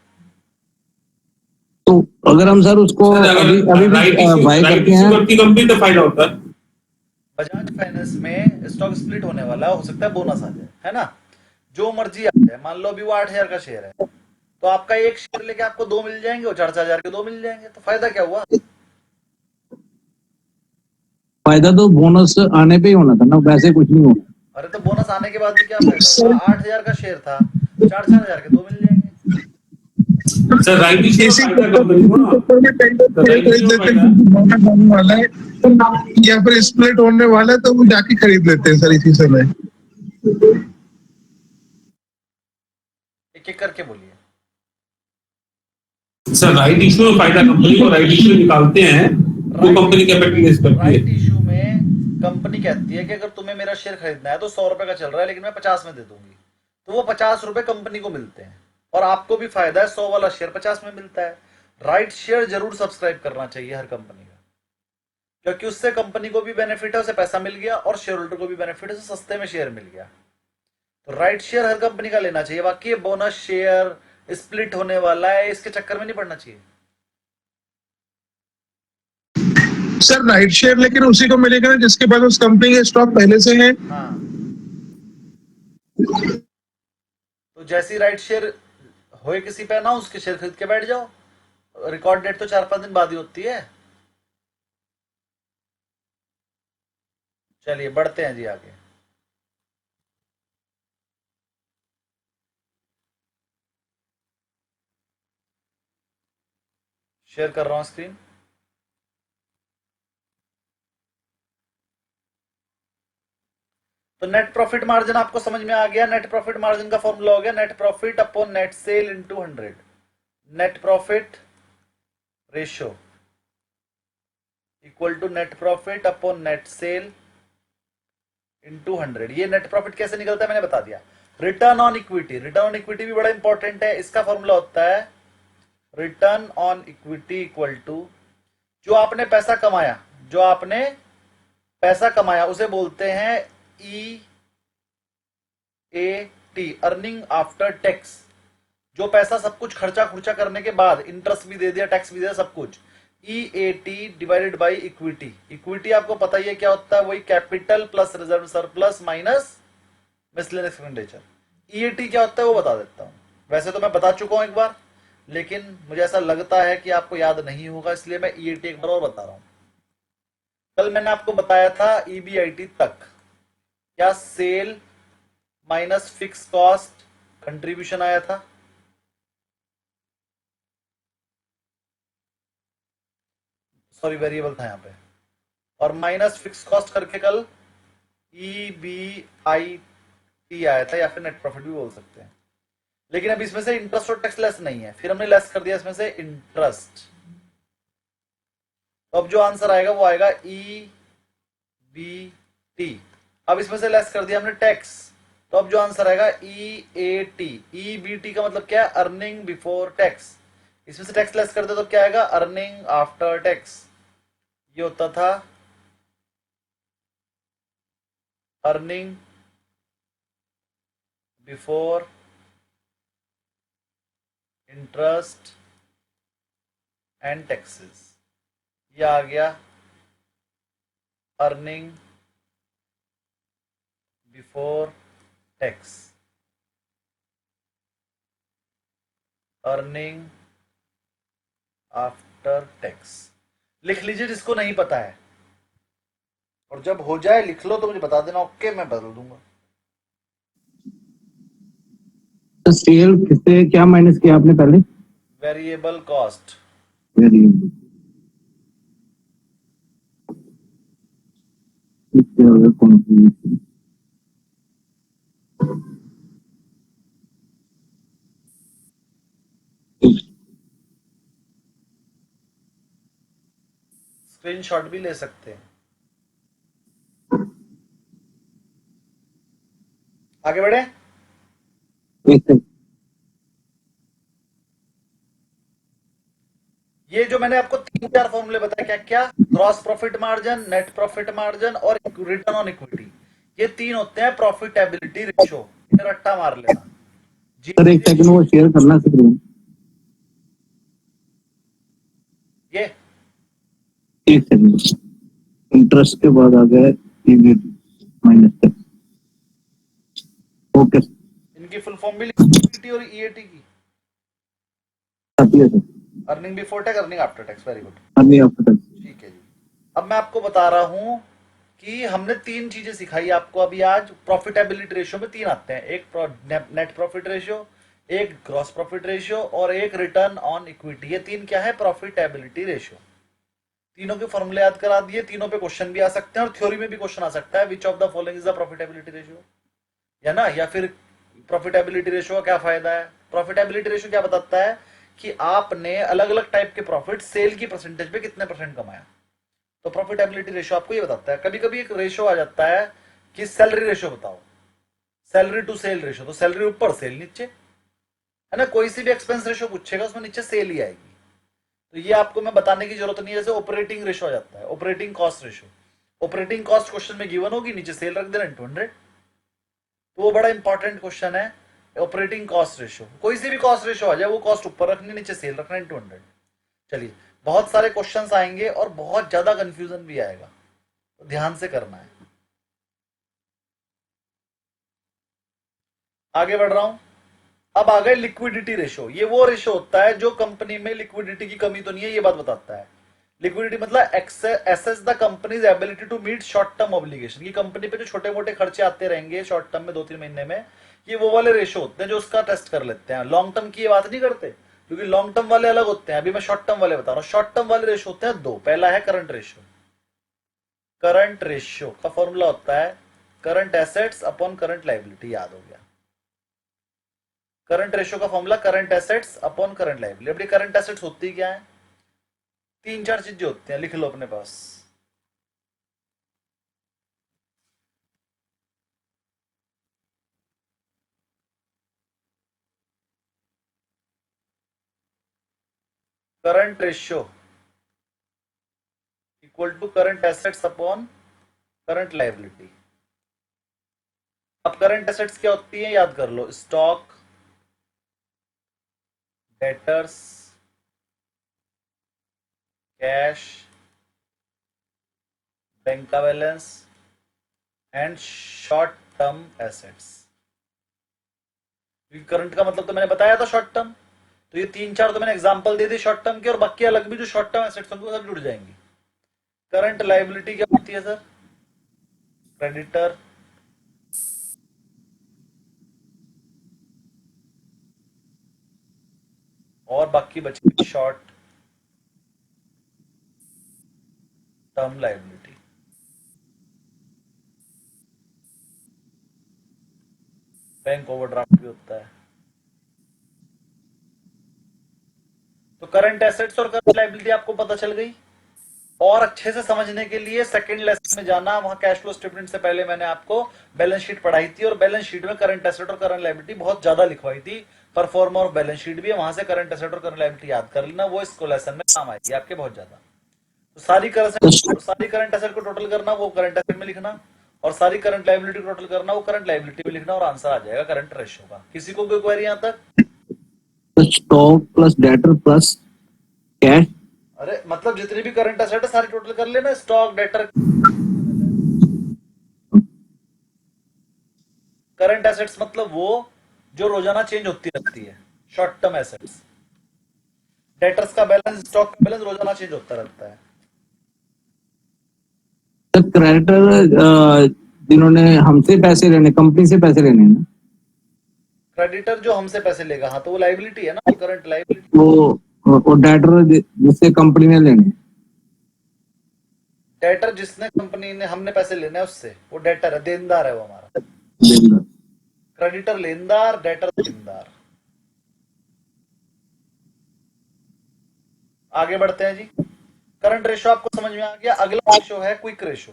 तो अगर हम सर उसको सर, अगर अभी अभी राइट इशू बाय राइट करते इशू हैं, करती कंपनी तो फायदा होता है। बजाज फाइनेंस में स्टॉक स्प्लिट होने वाला है, हो सकता है बोनस आ जाए, है ना, जो मर्जी आ जाए। मान लो अभी वो 8,000 का शेयर है, तो आपका एक शेयर लेके आपको 2 मिल जाएंगे, और 4,000 के 2 मिल जाएंगे, तो फायदा क्या हुआ? फायदा तो बोनस आने पे ही होना था ना, वैसे कुछ नहीं होना। अरे तो बोनस आने के बाद भी क्या फायदा हुआ? 8,000 का शेयर था, 4,000 के 2 मिल जाएंगे। सर, राइट इशू में इसी फायदा कंपनी को ना। चक्कर में कई लोग तो शेयर राइट खरीद इशू में लेते फायदा हैं कि बोनस आने वाला है, या फिर स्प्लिट होने वाला है, तो वो जाके खरीद लेते हैं सर इसी समय। एक एक करके बोलिए। सर, राइट इशू में फायदा कंपनी को, राइट इशू निकालते हैं तो कंपनी कैपिटलाइज करती है। राइट इशू में कंपनी कहती है कि अगर तुम्हें मेरा शेयर खरीदना है तो 100 रुपए का चल रहा है, लेकिन मैं 50 में दे दूंगी, तो वो 50 रुपए कंपनी को मिलते हैं और आपको भी फायदा है, 100 वाला शेयर 50 में मिलता है। राइट शेयर जरूर सब्सक्राइब करना चाहिए हर कंपनी का, क्योंकि उससे कंपनी को भी बेनिफिट है, उसे पैसा मिल गया, और शेयर होल्डर को भी बेनिफिट है, उसे सस्ते में शेयर मिल गया। तो राइट शेयर हर कंपनी का लेना चाहिए। बाकी बोनस शेयर स्प्लिट होने वाला है, इसके चक्कर में नहीं पड़ना चाहिए। सर राइट शेयर लेकिन उसी को मिलेगा ना जिसके पास उस कंपनी के स्टॉक पहले से है। हाँ, तो जैसी राइट शेयर होए किसी पे ना, उसके शेयर खरीद के बैठ जाओ। रिकॉर्ड डेट तो 4-5 दिन बाद ही होती है। चलिए बढ़ते हैं जी आगे। शेयर कर रहा हूं स्क्रीन। तो नेट प्रॉफिट मार्जिन आपको समझ में आ गया। नेट प्रॉफिट मार्जिन का फॉर्मूला हो गया net profit upon net sale into 100। Net profit ratio equal to net profit upon net sale into 100। ये नेट प्रॉफिट कैसे निकलता है मैंने बता दिया। Return on equity, return on equity भी बड़ा इंपॉर्टेंट है। इसका फॉर्मूला होता है return on equity equal to जो आपने पैसा कमाया, जो आपने पैसा कमाया उसे बोलते हैं EAT, अर्निंग आफ्टर टैक्स। जो पैसा सब कुछ खर्चा खुर्चा करने के बाद, इंटरेस्ट भी दे दिया, टैक्स भी दे दिया, सब कुछ, EAT divided by equity. Equity आपको पता ही है क्या होता है, वही capital plus reserve surplus minus miscellaneous expenditure. EAT क्या होता है वो बता देता हूं। वैसे तो मैं बता चुका हूं एक बार, लेकिन मुझे ऐसा लगता है कि आपको याद नहीं होगा, इसलिए मैं EAT एक बार और बता रहा हूं। कल मैंने आपको बताया था EBIT तक क्या sale minus fix cost contribution आया था। सॉरी, वेरिएबल था यहां पे, और माइनस फिक्स कॉस्ट करके कल EBIT आया था, या फिर नेट प्रॉफिट भी बोल सकते हैं। लेकिन अब इसमें से इंटरेस्ट और टैक्स लेस नहीं है, फिर हमने लेस कर दिया इसमें से इंटरेस्ट। तो अब जो आंसर आएगा वो आएगा EBT। अब इसमें से लेस कर दिया हमने टैक्स, तो अब जो आंसर आएगा EAT, EBT का मतलब क्या है? Earning before tax. इसमें से टैक्स लेस कर दे तो क्या आएगा? Earning after tax. ये होता था earning before interest and taxes. ये आ गया earning before tax, earning after tax. लिख लीजिए जिसको नहीं पता है, और जब हो जाए लिख लो तो मुझे बता देना, ओके मैं बदल दूंगा। तो सेल किससे क्या माइनस किया आपने पहले? Variable cost. Variable contribution. Screenshot भी ले सकते हैं। आगे बढ़े। ये जो मैंने आपको 3-4 फॉर्मूले बताए, क्या क्या? Gross profit margin, net profit margin और रिटर्न ऑन इक्विटी। ये 3 होते हैं प्रॉफिटेबिलिटी रेशो। इन्हें रट्टा मार लेना। सर एक सेकंड वो शेयर करना स्क्रीन। ये एक सेकंड। इंटरेस्ट के बाद आ गया EBT माइनस टैक्स। ओके इनकी फुल फॉर्म भी लिखी और EAT की। आती है sir. Earning before tax, earning after tax. Very good, earning after tax. ठीक है जी। अब मैं आपको बता रहा हूं कि हमने 3 चीजें सिखाई आपको अभी आज। प्रॉफिटेबिलिटी रेशियो में 3 आते हैं, एक नेट प्रॉफिट रेशियो, एक ग्रॉस प्रॉफिट रेशियो और एक रिटर्न ऑन इक्विटी। ये 3 क्या है? Profitability ratio. तीनों के फॉर्मूले याद करा दिए। तीनों पे क्वेश्चन भी आ सकते हैं और थ्योरी में भी क्वेश्चन आ सकता है। Which of the following is the profitability ratio, या ना, या फिर प्रॉफिटेबिलिटी रेशियो का क्या फायदा है? प्रॉफिटेबिलिटी रेशियो क्या बताता है कि आपने अलग अलग टाइप के प्रॉफिट सेल की परसेंटेज पे कितने % कमाया। तो प्रॉफिटेबिलिटी रेशियो आपको ये बताता है। कभी कभी एक रेशियो आ जाता है कि सैलरी रेशियो बताओ, सैलरी टू सेल रेशियो। तो सैलरी ऊपर, सेल नीचे, है ना। कोई सी भी एक्सपेंस रेशियो पूछेगा उसमें नीचे सेल ही आएगी। तो ये आपको मैं बताने की जरूरत नहीं है। जैसे ऑपरेटिंग रेशियो आ जाता है, operating cost ratio. Operating cost question में गिवन होगी, नीचे सेल रख देना 200। तो वो बड़ा इंपॉर्टेंट क्वेश्चन है। ऑपरेटिंग कॉस्ट रेशियो, कोई सी भी कॉस्ट रेशियो आ जाए वो कॉस्ट ऊपर रखनी, नीचे सेल रखना 200। चलिए, बहुत सारे क्वेश्चंस आएंगे और बहुत ज्यादा कंफ्यूजन भी आएगा, तो ध्यान से करना है। आगे बढ़ रहा हूं। अब आ गए लिक्विडिटी रेशियो। ये वो रेशियो होता है जो कंपनी में लिक्विडिटी की कमी तो नहीं है, ये बात बताता है। लिक्विडिटी मतलब assess the company's ability to meet short term obligation. की कंपनी पे जो छोटे मोटे खर्चे आते रहेंगे शॉर्ट टर्म में 2-3 महीने में, ये वो वाले रेशियो होते हैं जो उसका टेस्ट कर लेते हैं। लॉन्ग टर्म की ये बात नहीं करते, क्योंकि लॉन्ग टर्म वाले अलग होते हैं। अभी मैं शॉर्ट टर्म वाले बता रहा हूं। शॉर्ट टर्म वाले रेशियो होते हैं 2। पहला है करंट रेशियो। करंट रेशियो का फॉर्मूला होता है current assets upon current liability. याद हो गया? करंट रेशियो का formula current assets upon current liability. अपनी करंट एसेट्स होती क्या है? 3-4 चीजें होती हैं, लिख लो अपने पास। Current ratio equal to current assets upon current liability. अब करंट एसेट्स क्या होती है याद कर लो। स्टॉक, डेटर्स, कैश, बैंक का balance and short term assets. Current का मतलब तो मैंने बताया था शॉर्ट टर्म। तो ये 3-4 तो मैंने एग्जांपल दे दी शॉर्ट टर्म के, और बाकी अलग भी जो शॉर्ट टर्म एसेट्स होंगे सब जुड़ जाएंगी। करंट लायबिलिटी क्या होती है सर? क्रेडिटर, और बाकी बची short term liability. Bank overdraft भी होता है। तो करंट एसेट्स और करंट लायबिलिटी आपको पता चल गई। और अच्छे से समझने के लिए सेकंड लेसन में जाना, वहां कैश फ्लो स्टेटमेंट से पहले मैंने आपको बैलेंस शीट पढ़ाई थी और बैलेंस शीट में करंट एसेट और करंट लायबिलिटी बहुत ज्यादा लिखवाई थी। परफॉर्मा और बैलेंस शीट भी है, वहां से करंट एसेट और करंट लायबिलिटी याद कर लेना, वो इसको लेसन में काम आएगी आपके बहुत ज्यादा। तो सारी करंट एसेट को टोटल करना, वो करंट एसेट में लिखना, और सारी करंट लायबिलिटी को टोटल करना, वो करंट लायबिलिटी में लिखना, और आंसर आ जाएगा करंट रेशियो का। किसी को कोई क्वेरी यहां तक? Stock plus debtor plus cash. अरे मतलब जितनी भी करंट एसेट है सारी टोटल कर लेना, स्टॉक, डेटर। करंट एसेट्स मतलब वो जो रोजाना चेंज होती रहती है, शॉर्ट टर्म एसेट्स। डेटर्स का बैलेंस, स्टॉक का बैलेंस रोजाना चेंज होता रहता है। क्रेडिटर जिन्होंने हमसे पैसे लेने, कंपनी से पैसे लेने हैं ना, क्रेडिटर जो हमसे पैसे लेगा, हाँ तो वो लायबिलिटी है ना, करंट लायबिलिटी। वो डेटर जिससे कंपनी ने लेने। डेटर जिसने कंपनी ने, हमने पैसे लेने हैं उससे, वो डेटर है, देनदार है वो हमारा। क्रेडिटर लेनदार, डेटर देनदार। आगे बढ़ते हैं जी। करंट रेशो आपको समझ में आ गया। अगला रेशो है क्विक रेशो।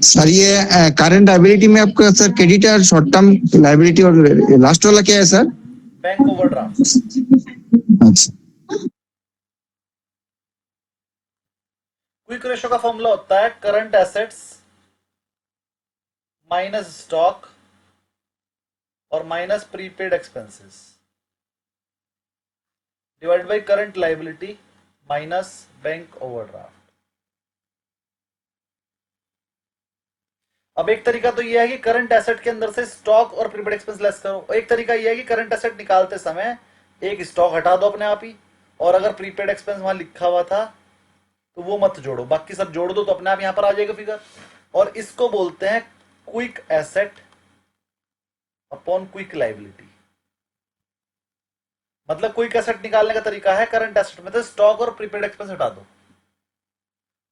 सर ये करंट लायबिलिटी में आपका sir creditor, short term liability और लास्ट वाला क्या है सर? Bank overdraft. अच्छा, क्विक रेशो का फॉर्मूला होता है करंट एसेट्स माइनस स्टॉक और minus prepaid expenses divide by current liability minus bank overdraft. अब एक तरीका तो यह है कि करंट एसेट के अंदर से स्टॉक और प्रीपेड एक्सपेंस लेस करो, एक तरीका यह है कि करंट एसेट निकालते समय एक स्टॉक हटा दो अपने आप ही, और अगर प्रीपेड एक्सपेंस वहां लिखा हुआ था तो वो मत जोड़ो, बाकी सब जोड़ दो तो अपने आप यहां पर आ जाएगा फिगर। और इसको बोलते हैं quick asset upon quick liability. मतलब क्विक एसेट निकालने का तरीका है करंट एसेट में से स्टॉक और प्रीपेड एक्सपेंस हटा दो,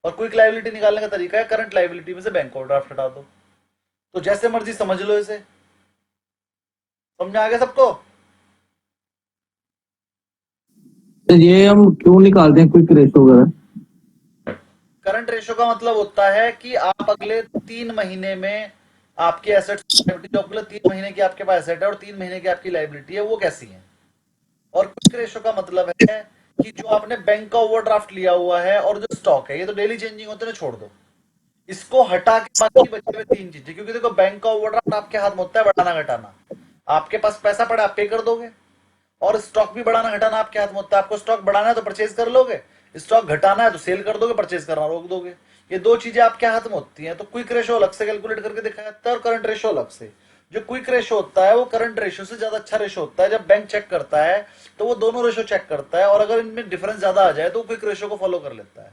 और क्विक लायबिलिटी निकालने का तरीका है करंट लायबिलिटी में से बैंक ओवरड्राफ्ट हटा दो। तो जैसे मर्जी समझ लो इसे। समझ आ गया सबको? तो ये हम क्यों निकालते हैं क्विक रेशो वगैरह? करंट रेशो का मतलब होता है कि आप अगले 3 महीने में आपके एसेट, जो अगले 3 महीने की आपके पास एसेट है और 3 महीने की आपकी लायबिलिटी है, वो कैसी है। और क्विक रेशो का मतलब है कि जो आपने बैंक का ओवरड्राफ्ट लिया हुआ है और जो स्टॉक है, ये तो डेली चेंजिंग होते हैं, छोड़ दो, इसको हटा के बाकी बचे हुए 3 चीजें। क्योंकि देखो बैंक का ओवरड्राफ्ट आपके हाथ में होता है बढ़ाना घटाना, आपके पास पैसा पड़ा आप पे कर दोगे, और स्टॉक भी बढ़ाना घटाना आपके हाथ में होता है। आपको स्टॉक बढ़ाना है तो परचेज कर लोगे, स्टॉक घटाना है तो सेल कर दोगे, परचेज करना रोक दोगे। ये 2 चीजें आपके हाथ में होती हैं। तो क्विक रेशो अलग से कैलकुलेट करके दिखाया जाता है और करंट रेशो अलग से। जो क्विक रेशो होता है वो करंट रेशो से ज्यादा अच्छा रेशो होता है। जब बैंक चेक करता है तो वो दोनों रेशो चेक करता है, और अगर इनमें डिफरेंस ज्यादा आ जाए तो क्विक रेशो को फॉलो कर लेता है,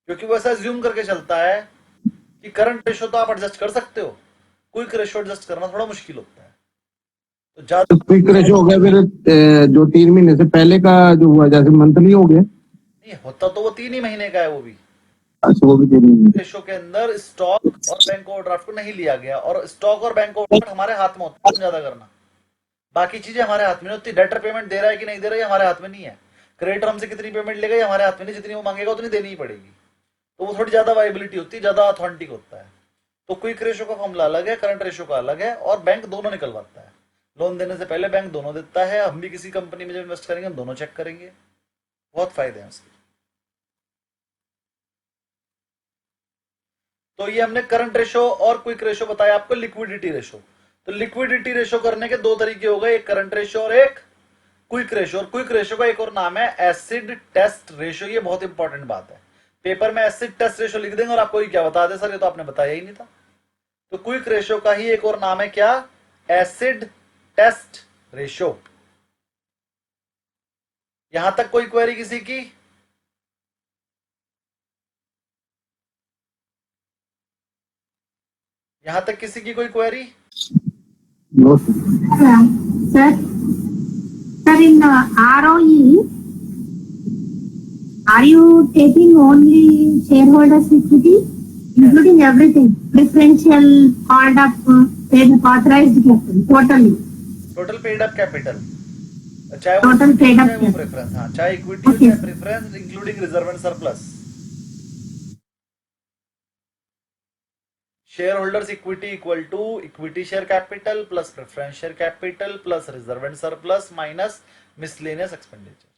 क्योंकि वो ऐसा एज्यूम करके चलता है कि करंट रेशो तो आप एडजस्ट कर सकते हो, क्विक रेशो एडजस्ट करना थोड़ा मुश्किल होता है। तो ज्यादा क्विक रेशो हो गया फिर जो 3 महीने से पहले का जो हुआ, जैसे मंथली हो गया नहीं होता तो वो 3 ही महीने का है वो भी। अच्छा, वो भी 3 महीने। रेशो के अंदर स्टॉक और बैंक ओवरड्राफ्ट को नहीं लिया गया, और स्टॉक और बैंक ओवरड्राफ्ट हमारे हाथ में होता है ज्यादा करना, बाकी चीजें हमारे हाथ में नहीं होती। डेटर पेमेंट दे रहा है कि नहीं दे रहा है हमारे हाथ में नहीं है। क्रेडिटर हमसे कितनी पेमेंट लेगा ये हमारे हाथ में नहीं, जितनी वो मांगेगा उतनी देनी ही पड़ेगी। तो वो थोड़ी ज्यादा वाइबिलिटी होती है, ज्यादा ऑथेंटिक होता है। तो क्विक रेशो का फॉर्मूला अलग है, करंट रेशो का अलग है, और बैंक दोनों निकलवाता है। लोन देने से पहले बैंक दोनों देता है। हम भी किसी कंपनी में जब इन्वेस्ट करेंगे हम दोनों चेक करेंगे, बहुत फायदे हैं उसके। तो ये हमने करंट रेशो और क्विक रेशो बताया आपको। लिक्विडिटी रेशो, तो लिक्विडिटी रेशो करने के 2 तरीके हो गए, एक करंट रेशो और एक क्विक रेशो। और क्विक रेशो का एक और नाम है एसिड टेस्ट रेशो। ये बहुत इंपॉर्टेंट बात है, पेपर में एसिड टेस्ट रेशो लिख देंगे और आपको ये क्या बता दे सर ये तो आपने बताया ही नहीं था। तो क्विक रेशो का ही एक और नाम है क्या? Acid test ratio. यहां तक कोई क्वेरी किसी की? यहां तक किसी की कोई query? Sir, sir, in ROE, are you taking only shareholders equity, including everything, differential, called up, paid up, authorized capital, totally? Total paid up capital, चाहे वो Total paid up चाहे वो share. प्रेफरेंस, हाँ, चाहे इक्विटी हो Okay. चाहे preference, including reserve and surplus. Share holders equity equal to equity share capital plus preference share capital plus reserve and surplus minus miscellaneous expenditure.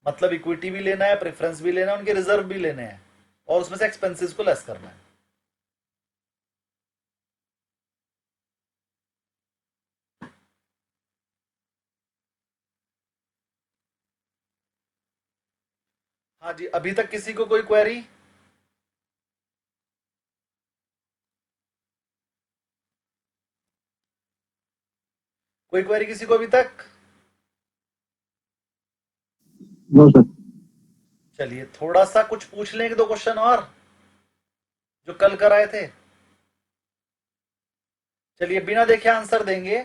मतलब equity भी लेना है, प्रेफरेंस भी लेना है, उनके रिजर्व भी लेने हैं और उसमें से एक्सपेंसेस को लेस करना है। हाँ जी, अभी तक किसी को कोई क्वेरी? कोई क्वेरी किसी को अभी तक? No sir. चलिए थोड़ा सा कुछ पूछ लें, एक दो क्वेश्चन और जो कल कराए थे। चलिए बिना देखे आंसर देंगे,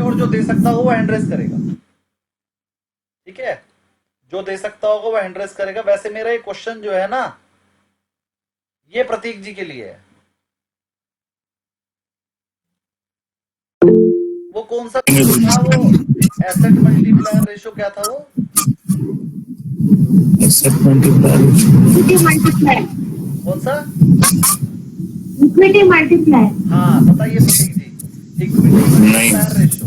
और जो दे सकता हो वो हैंड रेस करेगा। ठीक है, जो दे सकता होगा वो हैंड रेस करेगा। वैसे मेरा ये क्वेश्चन जो है ना, ये प्रतीक जी के लिए है। वो कौन सा था? वो एसेट मल्टीप्लायर रेशियो क्या था वो? Asset multiplier. Equity multiplier. कौन सा? Equity multiplier. हाँ बताइए प्रतीक जी, इक्विटी मल्टीप्लायर रेशियो।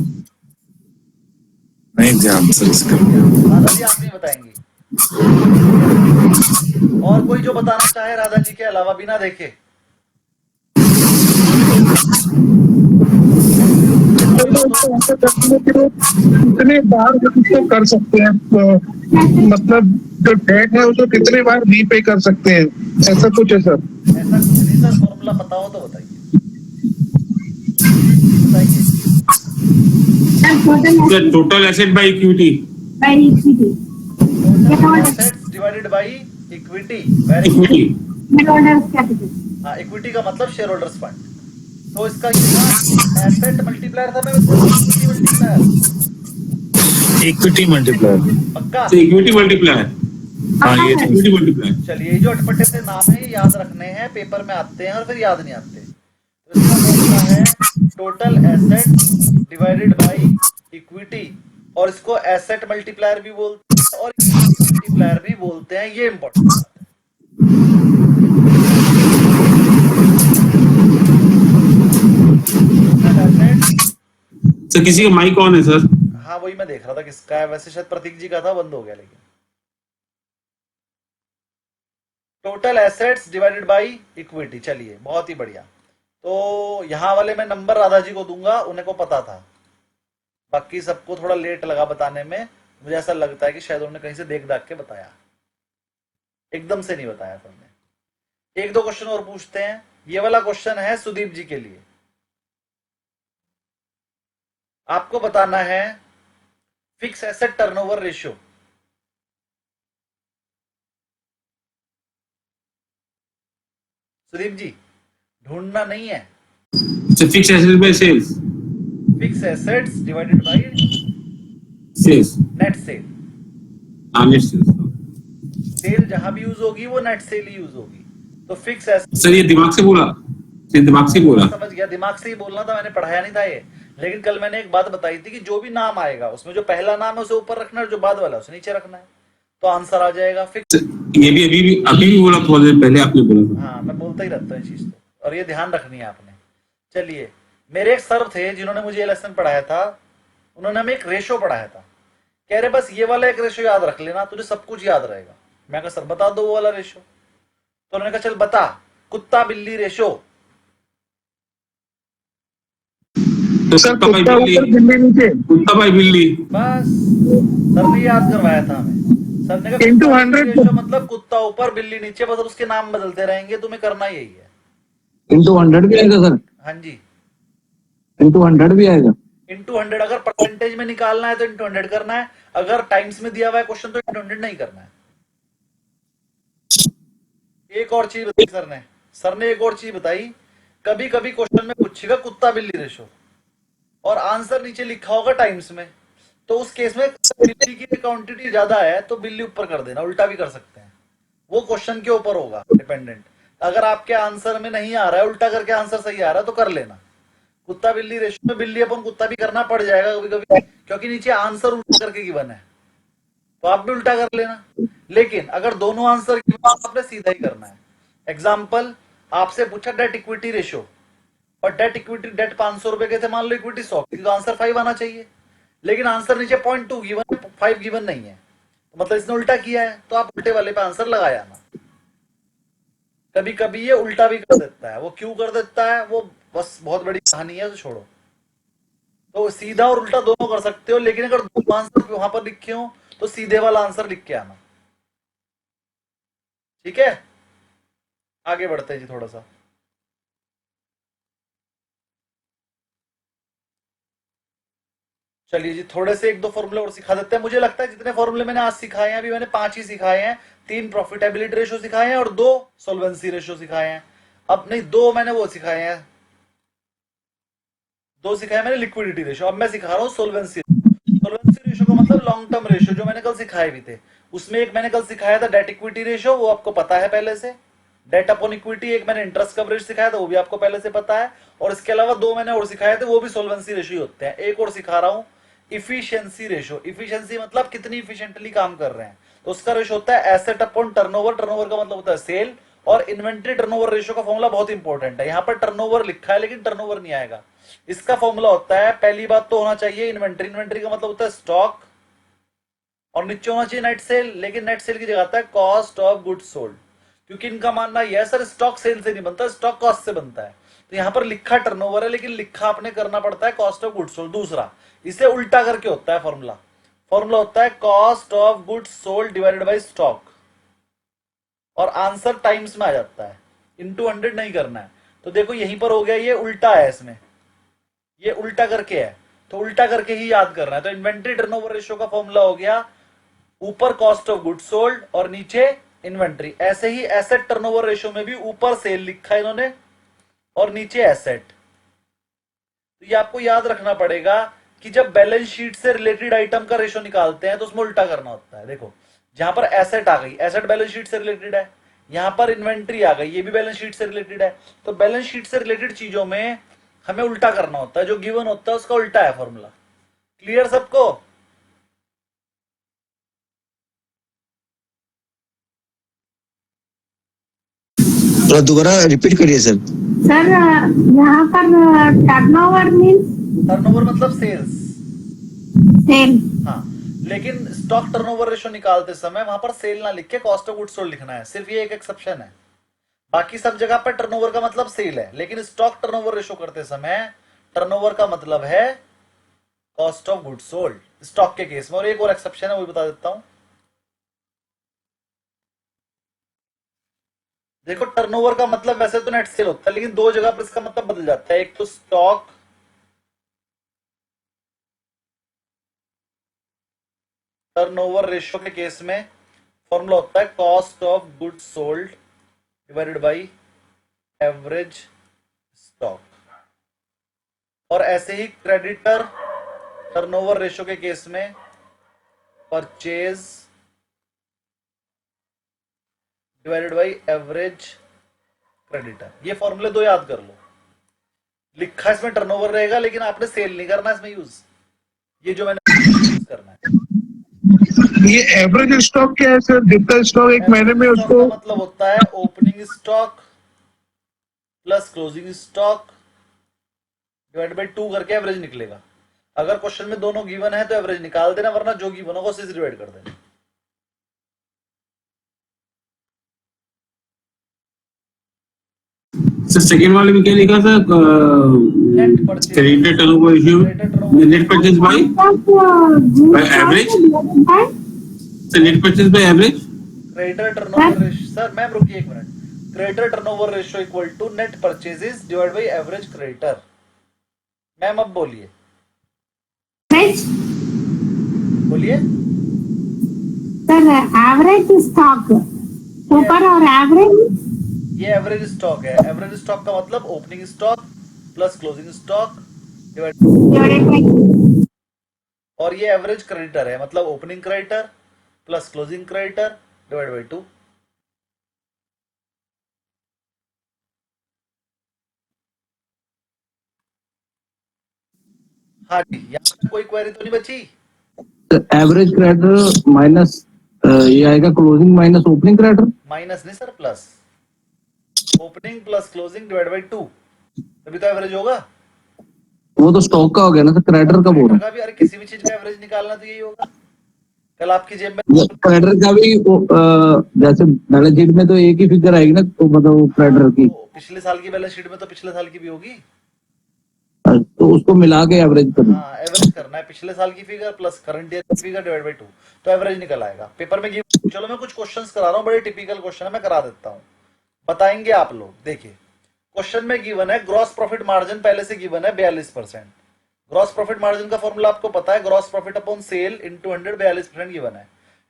नहीं ध्यान से इसका। राधा जी आप नहीं बताएंगी? और कोई जो बताना चाहे राधा जी के अलावा बिना देखे? कितने बार उसको कर सकते हैं, मतलब जो डेट है उसको कितने बार रीपे कर सकते हैं, ऐसा कुछ है सर? ऐसा कुछ नहीं सर, फॉर्मूला पता हो तो बताइए। बताइए। And total asset by equity. by equity. Assets divided by equity. Very good. Equity Shareholders capital. हाँ, इक्विटी का मतलब शेयर होल्डर्स फंड। तो इसका ये था एसेट मल्टीप्लायर था, मैं इक्विटी मल्टीप्लायर। Equity multiplier. पक्का? Equity multiplier. हाँ ये तो इक्विटी मल्टीप्लायर। चलिए, ये जो अटपटे से नाम है ये याद रखने हैं, पेपर में आते हैं और फिर याद नहीं आते। तो इसका फॉर्मूला है total assets divided by equity, और इसको एसेट मल्टीप्लायर भी बोलते हैं और इक्विटी मल्टीप्लायर भी बोलते हैं। ये इंपॉर्टेंट बात है। सर किसी का माइक ऑन है सर? हाँ वही मैं देख रहा था किसका है, वैसे शायद प्रतीक जी का था, बंद हो गया। लेकिन total assets divided by equity. चलिए बहुत ही बढ़िया। तो यहाँ वाले मैं नंबर राधा जी को दूंगा, उन्हें को पता था। बाकी सबको थोड़ा लेट लगा बताने में, मुझे ऐसा लगता है कि शायद उन्होंने कहीं से देख दाख के बताया, एकदम से नहीं बताया सबने। एक दो क्वेश्चन और पूछते हैं। ये वाला क्वेश्चन है सुदीप जी के लिए। आपको बताना है fix asset turnover ratio. Sudeep ji ढूंढना नहीं है, fix asset by sales. Fix assets divided by sales. Net sale. हाँ नेट सेल्स। सेल जहां भी यूज होगी वो नेट सेल ही यूज होगी। तो फिक्स एसेट, सर ये दिमाग से बोला, सर दिमाग से बोला। समझ गया, दिमाग से ही बोलना था, मैंने पढ़ाया नहीं था ये। लेकिन कल मैंने एक बात बताई थी कि जो भी नाम आएगा उसमें जो पहला नाम है उसे ऊपर रखना है, जो बाद वाला उसे नीचे रखना है, तो आंसर आ जाएगा फिक्स। ये भी अभी भी बोला, थोड़ी देर पहले आपने बोला था। हाँ मैं बोलता ही रहता हूँ चीज तो, और ये ध्यान रखनी है आपने। चलिए, मेरे एक सर थे जिन्होंने मुझे ये लेसन पढ़ाया था, उन्होंने हमें एक रेशो पढ़ाया था। कह रहे बस ये वाला एक रेशो याद रख लेना, तुझे सब कुछ याद रहेगा। मैं कहा सर बता दो वो वाला रेशो। तो उन्होंने कहा चल बता, कुत्ता बिल्ली रेशो। तो सर कुत्ता बाय कुत्ता ऊपर बिल्ली। बिल्ली नीचे कुत्ता बाय बिल्ली। बस सर ने याद करवाया था हमें। सर ने कहा Into कुत्ता 100 बिल्ली रेशो मतलब कुत्ता ऊपर बिल्ली नीचे, बस उसके नाम बदलते रहेंगे, तुम्हें करना यही है। इंटू 100 भी आएगा सर? हाँ जी, इंटू 100 भी आएगा? इंटू 100। अगर परसेंटेज में निकालना है तो इंटू 100 करना है, अगर टाइम्स में दिया हुआ है क्वेश्चन तो इंटू 100 नहीं करना है। एक और चीज बताई सर ने एक और चीज बताई, कभी कभी क्वेश्चन में पूछेगा कुत्ता बिल्ली रेशो और आंसर नीचे लिखा होगा टाइम्स में, तो उस केस में बिल्ली की क्वांटिटी ज्यादा है तो बिल्ली ऊपर कर देना, उल्टा भी कर सकते हैं, वो क्वेश्चन के ऊपर होगा डिपेंडेंट। अगर आपके आंसर में नहीं आ रहा है, उल्टा करके आंसर सही आ रहा है तो कर लेना। कुत्ता बिल्ली रेशो में बिल्ली अपन कुत्ता भी करना पड़ जाएगा कभी कभी, क्योंकि नीचे आंसर उल्टा करके गिवन है, तो आप भी उल्टा कर लेना। लेकिन अगर दोनों आंसर गिवन तो आपने सीधा ही करना है। एग्जाम्पल, आपसे पूछा डेट इक्विटी रेशो, और डेट इक्विटी, डेट 500 रुपए के थे, मान लो इक्विटी 100 की, तो आंसर 5 आना चाहिए। लेकिन आंसर नीचे 0.2 गिवन है, 5 गिवन नहीं है, तो मतलब इसने उल्टा किया है, तो आप उल्टे वाले पे आंसर लगाया ना। कभी कभी ये उल्टा भी कर देता है, वो क्यों कर देता है वो बस बहुत बड़ी कहानी है, तो छोड़ो। तो सीधा और उल्टा दोनों कर सकते हो, लेकिन अगर दो आंसर वहां पर लिखे हो तो सीधे वाला आंसर लिख के आना। ठीक है, आगे बढ़ते हैं जी थोड़ा सा। चलिए जी, थोड़े से एक दो फॉर्मूले और सिखा देते हैं। मुझे लगता है जितने फॉर्मूले मैंने आज सिखाए हैं, अभी मैंने 5 ही सिखाए हैं। 3 प्रॉफिटेबिलिटी रेशो सिखाए हैं और 2 सॉल्वेंसी रेशो सिखाए हैं। अब नहीं, 2 मैंने वो सिखाए हैं, 2 सिखाए मैंने लिक्विडिटी रेशो। अब मैं सिखा रहा हूँ सोल्वेंसी। सोल्वेंसी रेशो का मतलब लॉन्ग टर्म रेशो, जो मैंने कल सिखाए भी थे। उसमें एक मैंने कल सिखाया था डेट इक्विटी रेशो, वो आपको पता है पहले से। डेट अपॉन इक्विटी एक मैंने इंटरेस्ट कवरेज सिखाया था, वो भी आपको पहले से पता है। और इसके अलावा 2 मैंने और सिखाए थे, वो भी सोल्वेंसी रेशो ही होते हैं। एक और सिखा रहा हूँ, इफिशियंसी रेशो। इफिशियंसी मतलब कितनी इफिशिएंटली काम कर रहे हैं, तो उसका रेशो होता है एसेट अपॉन टर्नओवर। टर्नओवर का मतलब होता है सेल। और इन्वेंट्री टर्नओवर रेशो का फॉर्मूला बहुत इंपॉर्टेंट है। यहाँ पर टर्नओवर लिखा है लेकिन टर्नओवर नहीं आएगा। इसका फॉर्मूला होता है, पहली बात तो होना चाहिए इन्वेंट्री। इन्वेंट्री का मतलब होता है स्टॉक, और नीचे होना चाहिए नेट सेल, लेकिन नेट सेल की जगह आता है कॉस्ट ऑफ गुड्स सोल्ड, क्योंकि इनका मानना यह है सर स्टॉक सेल से नहीं बनता, स्टॉक कॉस्ट से बनता है। तो यहां पर लिखा टर्नओवर है, लेकिन लिखा आपने करना पड़ता है कॉस्ट ऑफ गुड्स सोल्ड। दूसरा, इसे उल्टा करके होता है फॉर्मूला। फॉर्मूला होता है cost of goods sold divided by stock, और आंसर टाइम्स में आ जाता है, इंटू 100 नहीं करना है। तो देखो यहीं पर हो गया, ये उल्टा है, इसमें ये उल्टा करके है, तो उल्टा करके ही याद करना है। तो इन्वेंट्री टर्नओवर रेशियो का फॉर्मूला हो गया ऊपर कॉस्ट ऑफ गुड्स सोल्ड और नीचे इन्वेंट्री। ऐसे ही एसेट टर्नओवर रेशियो में भी ऊपर सेल लिखा है इन्होंने और नीचे एसेट। तो ये आपको याद रखना पड़ेगा कि जब बैलेंस शीट से रिलेटेड आइटम का रेशियो निकालते हैं तो उसमें उल्टा करना होता है। देखो जहां पर एसेट आ गई, एसेट बैलेंस शीट से रिलेटेड है। यहां पर इन्वेंट्री आ गई, ये भी बैलेंस शीट से रिलेटेड है। तो बैलेंस शीट से रिलेटेड चीजों में हमें उल्टा करना होता है, जो गिवन होता है उसका उल्टा है फॉर्मूला। क्लियर सबको? थोड़ा दोबारा रिपीट करिए सर। सर यहाँ पर टर्नओवर मीन्स टर्नओवर मतलब सेल्स। सेल। हाँ, लेकिन स्टॉक टर्नओवर रेशियो निकालते समय वहां पर सेल ना लिख के कॉस्ट ऑफ गुड्स सोल्ड लिखना है। सिर्फ ये एक एक्सेप्शन है, बाकी सब जगह पर टर्नओवर का मतलब सेल है। लेकिन स्टॉक टर्नओवर रेशियो करते समय टर्नओवर का मतलब है cost of goods sold, stock के केस में। और एक और एक्सेप्शन है, वो भी बता देता हूं। देखो टर्नओवर का मतलब वैसे तो नेट सेल होता है, लेकिन 2 जगह पर इसका मतलब बदल जाता है। एक तो स्टॉक टर्नओवर रेशियो के केस में फॉर्मूला होता है cost of goods sold divided by average stock. और ऐसे ही क्रेडिटर टर्नओवर रेशियो के केस में purchase divided by average creditor. ये फॉर्मूले 2 याद कर लो। लिखा इसमें टर्नओवर रहेगा, लेकिन आपने सेल नहीं करना इसमें यूज, ये जो मैंने यूज करना है। ये एवरेज स्टॉक क्या है सर? जितना स्टॉक एक महीने में एवरेज स्टॉक उसको का मतलब होता है opening stock plus closing stock divide by 2 करके एवरेज निकलेगा। अगर क्वेश्चन में दोनों गिवन है तो एवरेज निकाल देना, वरना जो गिवन होगा उसे डिवाइड कर देना। सर सेकंड वाले में क्या लिखा था? Net purchase, credit turnover ratio, net purchase by average. Sir net purchase by average, creditor turnover ratio. Sir ma'am रुकिए एक minute. Creditor turnover ratio equal to net purchases divide by average creditor. Ma'am अब बोलिए, बोलिए। Sir average stock ऊपर और average, ये average stock है। Average stock का मतलब opening stock plus closing stock divided by, और ये एवरेज क्रेडिटर है, मतलब opening creditor plus closing creditor divide by 2। हाँ जी, यहाँ तक कोई क्वेरी तो नहीं बची? एवरेज क्रेडिटर माइनस ये आएगा closing minus opening creditor. Minus नहीं sir, plus. Opening plus closing divide by 2, तभी तो एवरेज होगा। वो तो स्टॉक का हो गया ना सर, क्रेडिटर का बोल रहा का भी, अरे किसी भी चीज का एवरेज निकालना तो यही होगा। कल आपकी जेब में हूँ। क्रेडिटर का भी जैसे बैलेंस शीट में तो एक ही फिगर आएगी ना, तो मतलब क्रेडिटर की, तो पिछले साल की बैलेंस शीट में तो पिछले साल की भी होगी। तो उसको मिला के एवरेज करना। हाँ, एवरेज करना है, पिछले साल की फिगर प्लस करंट ईयर की फिगर डिवाइड बाई 2, तो एवरेज निकल आएगा। पेपर में चलो मैं कुछ क्वेश्चंस करा रहा हूँ, बड़े टिपिकल क्वेश्चन है, मैं करा देता हूँ, बताएंगे आप लोग। देखिए क्वेश्चन में गिवन है ग्रॉस प्रॉफिट मार्जिन पहले से गिवन है 42%। ग्रॉस प्रॉफिट मार्जिन का फॉर्मूला आपको पता है, gross profit upon sale into 100, 42% given है।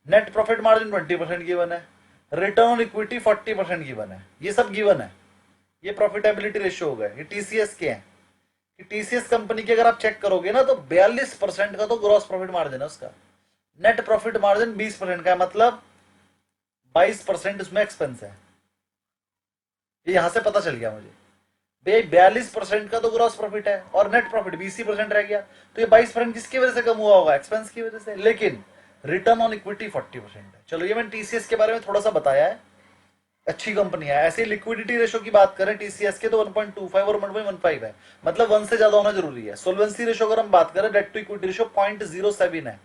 नेट प्रॉफिट मार्जिन 20% गिवन है। रिटर्न ऑन इक्विटी 40% गिवन है। ये सब गिवन है, ये प्रॉफिटेबिलिटी रेशियो हो गए, ये टीसीएस के हैं। टीसीएस कंपनी की अगर आप चेक करोगे ना तो 42% का तो ग्रॉस प्रॉफिट मार्जिन है उसका। नेट प्रॉफिट मार्जिन 20% का है, मतलब 22% उसमें एक्सपेंस है। ये यहां से पता चल गया मुझे। 42% का तो ग्रॉस प्रॉफिट है और नेट प्रॉफिट 20% रह गया, तो ये 22% किसकी वजह से कम हुआ होगा? एक्सपेंस की वजह से। लेकिन रिटर्न ऑन इक्विटी 40% है। चलो ये मैंने टीसीएस के बारे में थोड़ा सा बताया है, अच्छी कंपनी है। ऐसे लिक्विडिटी रेशो की बात करें टीसीएस के तो 1.25 और 1.15 है, मतलब 1 से ज्यादा होना जरूरी है। सोल्वेंसी रेशो अगर हम बात करें, डेट टू इक्विटी रेशो 0.07 है,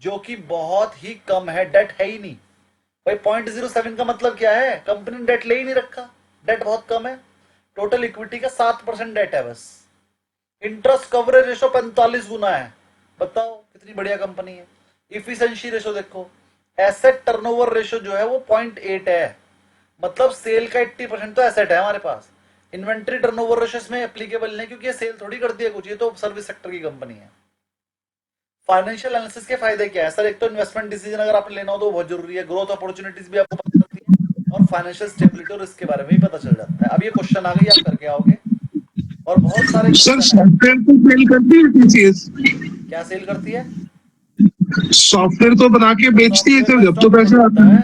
जो कि बहुत ही कम है, डेट है ही नहीं भाई। 0.07 का मतलब क्या है? कंपनी ने डेट ले ही नहीं रखा, डेट बहुत कम है। टोटल इक्विटी का 7% डेट है बस। इंटरेस्ट कवरेज रेशो 45 गुना है, बताओ कितनी बढ़िया कंपनी है। इफिशिएंसी रेशो देखो, एसेट टर्नओवर रेशो जो है वो 0.8 है, मतलब सेल का 80% तो एसेट है हमारे पास। इन्वेंट्री टर्नओवर रेशो इसमें एप्लीकेबल नहीं, क्योंकि ये सेल थोड़ी करती है कुछ, ये तो सर्विस सेक्टर की कंपनी है। फाइनेंशियल एनालिसिस के फायदे क्या है सर? एक तो इन्वेस्टमेंट डिसीजन अगर आपने लेना हो तो बहुत जरूरी है, ग्रोथ अपॉर्चुनिटीज भी आपको पता चलती है, और फाइनेंशियल स्टेबिलिटी और इसके बारे में भी पता चल जाता है। अब ये क्वेश्चन आ गई, आप करके आओगे, और बहुत सारे सर क्वेश्चन है। सॉफ्टवेयर तो सेल करती है टीसीएस, क्या सेल करती है? सॉफ्टवेयर तो बना के बेचती है सर, जब तो पैसा आता है।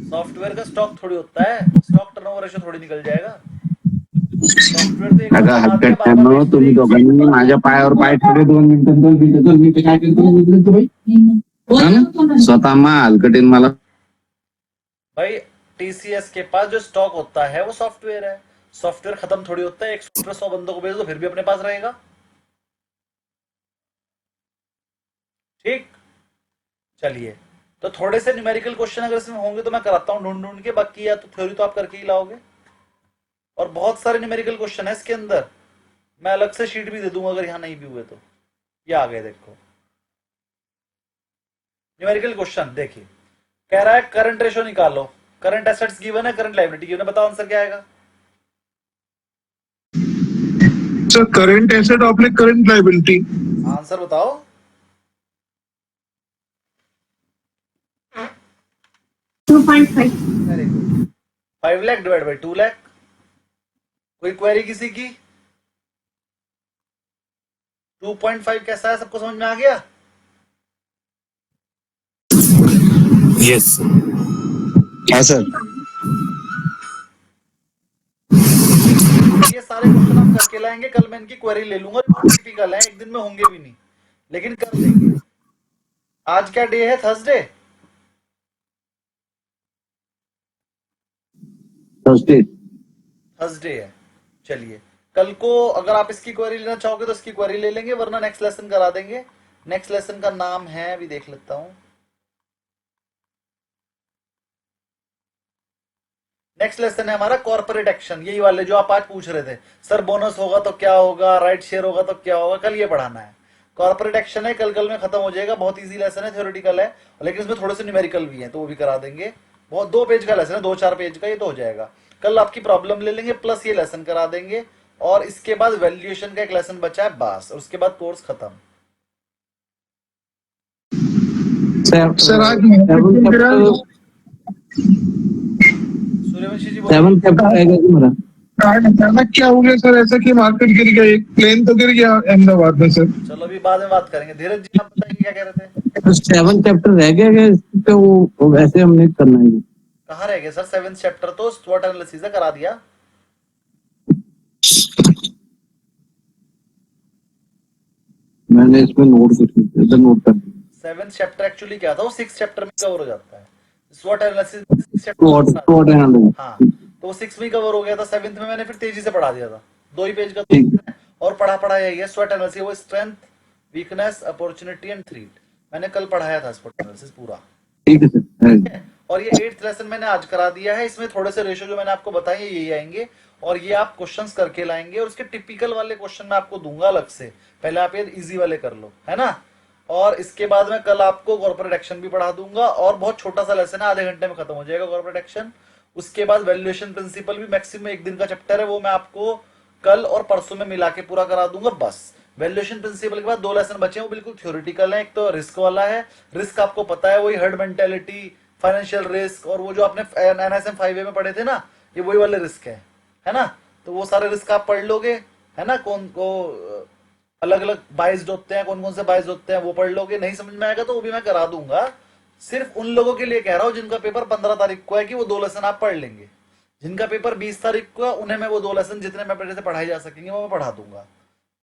सॉफ्टवेयर का स्टॉक थोड़ी होता है, स्टॉक टर्नओवर रेशो थोड़ी निकल जाएगा। सॉफ्टवेयर तो एक बार अगं बना दिया, हरकत बार बार मग बेचते तुम्ही रहेगी, दोघांनी उसमें माझ्या पायावर पाय ठेवले 2 मिनिटं काय करतो भाई? स्वतः माल कठीण मला भाई टीसीएस के पास जो स्टॉक होता है वो सॉफ्टवेयर है। सॉफ्टवेयर खत्म थोड़ी होता है, एक सॉफ्टवेयर 100 बंदों को भेज दो फिर भी अपने पास रहेगा। ठीक, चलिए तो थोड़े से न्यूमेरिकल क्वेश्चन अगर इसमें होंगे तो मैं कराता हूँ ढूंढ ढूंढ के, बाकी या तो थ्योरी तो आप करके ही लाओगे। और बहुत सारे न्यूमेरिकल क्वेश्चन है इसके अंदर, मैं अलग से शीट भी दे दूंगा अगर यहाँ नहीं भी हुए तो। ये आ गए देखो न्यूमेरिकल क्वेश्चन। देखिए कह रहा है करंट रेशो निकालो, करंट एसेट्स गिवन है, करंट लायबिलिटी गिवन है, बताओ आंसर क्या आएगा? Sir current asset oblique current liability. Answer बताओ। 2.5. Very good. 5 lakh divide by 2 lakh. कोई क्वेरी किसी की? 2.5 कैसा है, सबको समझ में आ गया? Yes. हाँ सर। ये सारे क्वेश्चन हम करके लाएंगे, कल मैं इनकी क्वेरी ले लूंगा, टिपिकल है, एक दिन में होंगे भी नहीं, लेकिन कर लेंगे। आज क्या डे है? थर्सडे। थर्सडे है। चलिए कल को अगर आप इसकी क्वेरी लेना चाहोगे तो इसकी क्वेरी ले लेंगे, वरना नेक्स्ट लेसन करा देंगे। नेक्स्ट लेसन का नाम है, अभी देख लेता हूं। नेक्स्ट लेसन है हमारा कॉर्पोरेट एक्शन, यही वाले जो आप आज पूछ रहे थे, सर बोनस होगा तो क्या होगा, राइट शेयर होगा तो क्या होगा, कल ये पढ़ाना है। कॉर्पोरेट एक्शन है, कल में खत्म हो जाएगा। बहुत इजी लेसन है, थ्योरेटिकल है, लेकिन इसमें थोड़े से न्यूमेरिकल भी हैं, तो वो भी करा देंगे। बहुत 2 पेज का लेसन है, 2-4 पेज का, ये तो हो जाएगा। कल आपकी प्रॉब्लम ले लेंगे, प्लस ये लेसन करा देंगे, और इसके बाद वैल्यूएशन का एक लेसन बचा है बस, और उसके बाद कोर्स खत्म। सर आज सूर्यवंशी जी सेवन चैप्टर रहेगा जी मेरा। अचानक क्या हो गया सर, ऐसा कि मार्केट गिर गया, एक प्लेन तो गिर गया अहमदाबाद में सर। चलो अभी बाद में बात करेंगे। धीरज जी आप बताएंगे क्या कह रहे थे? तो 7 चैप्टर रह गया क्या तो वो वैसे हमने करना है। कहाँ रह गए सर? 7th चैप्टर तो स्वॉट एनालिसिस करा दिया। मैंने इसमें नोट इधर नोट कर दिया। 7th चैप्टर एक्चुअली क्या था, वो 6th चैप्टर में कवर हो जाता है। स्वॉट एनालिसिस SWOT एनालिसिस। हाँ, तो वो 6 में कवर हो गया था, 7th में मैंने फिर तेजी से पढ़ा दिया था, 2 ही पेज का ठीक है, और पढ़ा यही है स्वॉट एनालिसिस, वो strength, weakness, opportunity and threat, मैंने कल पढ़ाया था स्वॉट एनालिसिस पूरा। ठीक है सर। और ये 8th लेसन मैंने आज करा दिया है, इसमें थोड़े से रेशियो जो मैंने आपको बताए यही आएंगे, और ये आप क्वेश्चंस करके लाएंगे, और उसके टिपिकल वाले क्वेश्चन मैं आपको दूंगा अलग से, पहले आप ये इजी वाले कर लो, है ना। और इसके बाद मैं कल आपको कॉर्पोरेट एक्शन भी पढ़ा दूंगा, और बहुत छोटा सा लेसन है, आधे घंटे में खत्म हो जाएगा कॉर्पोरेट एक्शन। उसके बाद वैल्यूएशन प्रिंसिपल भी मैक्सिमम 1 दिन का चैप्टर है, वो मैं आपको कल और परसों में मिला के पूरा करा दूंगा। बस वैल्यूएशन प्रिंसिपल के बाद 2 लेसन बचे हैं, वो बिल्कुल थ्योरेटिकल है। एक तो रिस्क वाला है, रिस्क आपको पता है, वही हर्ड मेंटेलिटी, फाइनेंशियल रिस्क, और वो जो आपने NISM 5A में पढ़े थे ना, ये वही वाले रिस्क है ना। तो वो सारे रिस्क आप पढ़ लोगे, है ना। कौन को अलग अलग बाइज्ड होते हैं, कौन कौन से बाइज्ड होते हैं, वो पढ़ लोगे। नहीं समझ में आएगा तो वो भी मैं करा दूंगा। सिर्फ उन लोगों के लिए कह रहा हूं जिनका पेपर 15 तारीख को है, कि वो 2 लेसन आप पढ़ लेंगे। जिनका पेपर 20 तारीख को है, उन्हें मैं वो 2 लेसन जितने मैं पढ़े से पढ़ाई जा सकेंगे वो मैं पढ़ा दूंगा।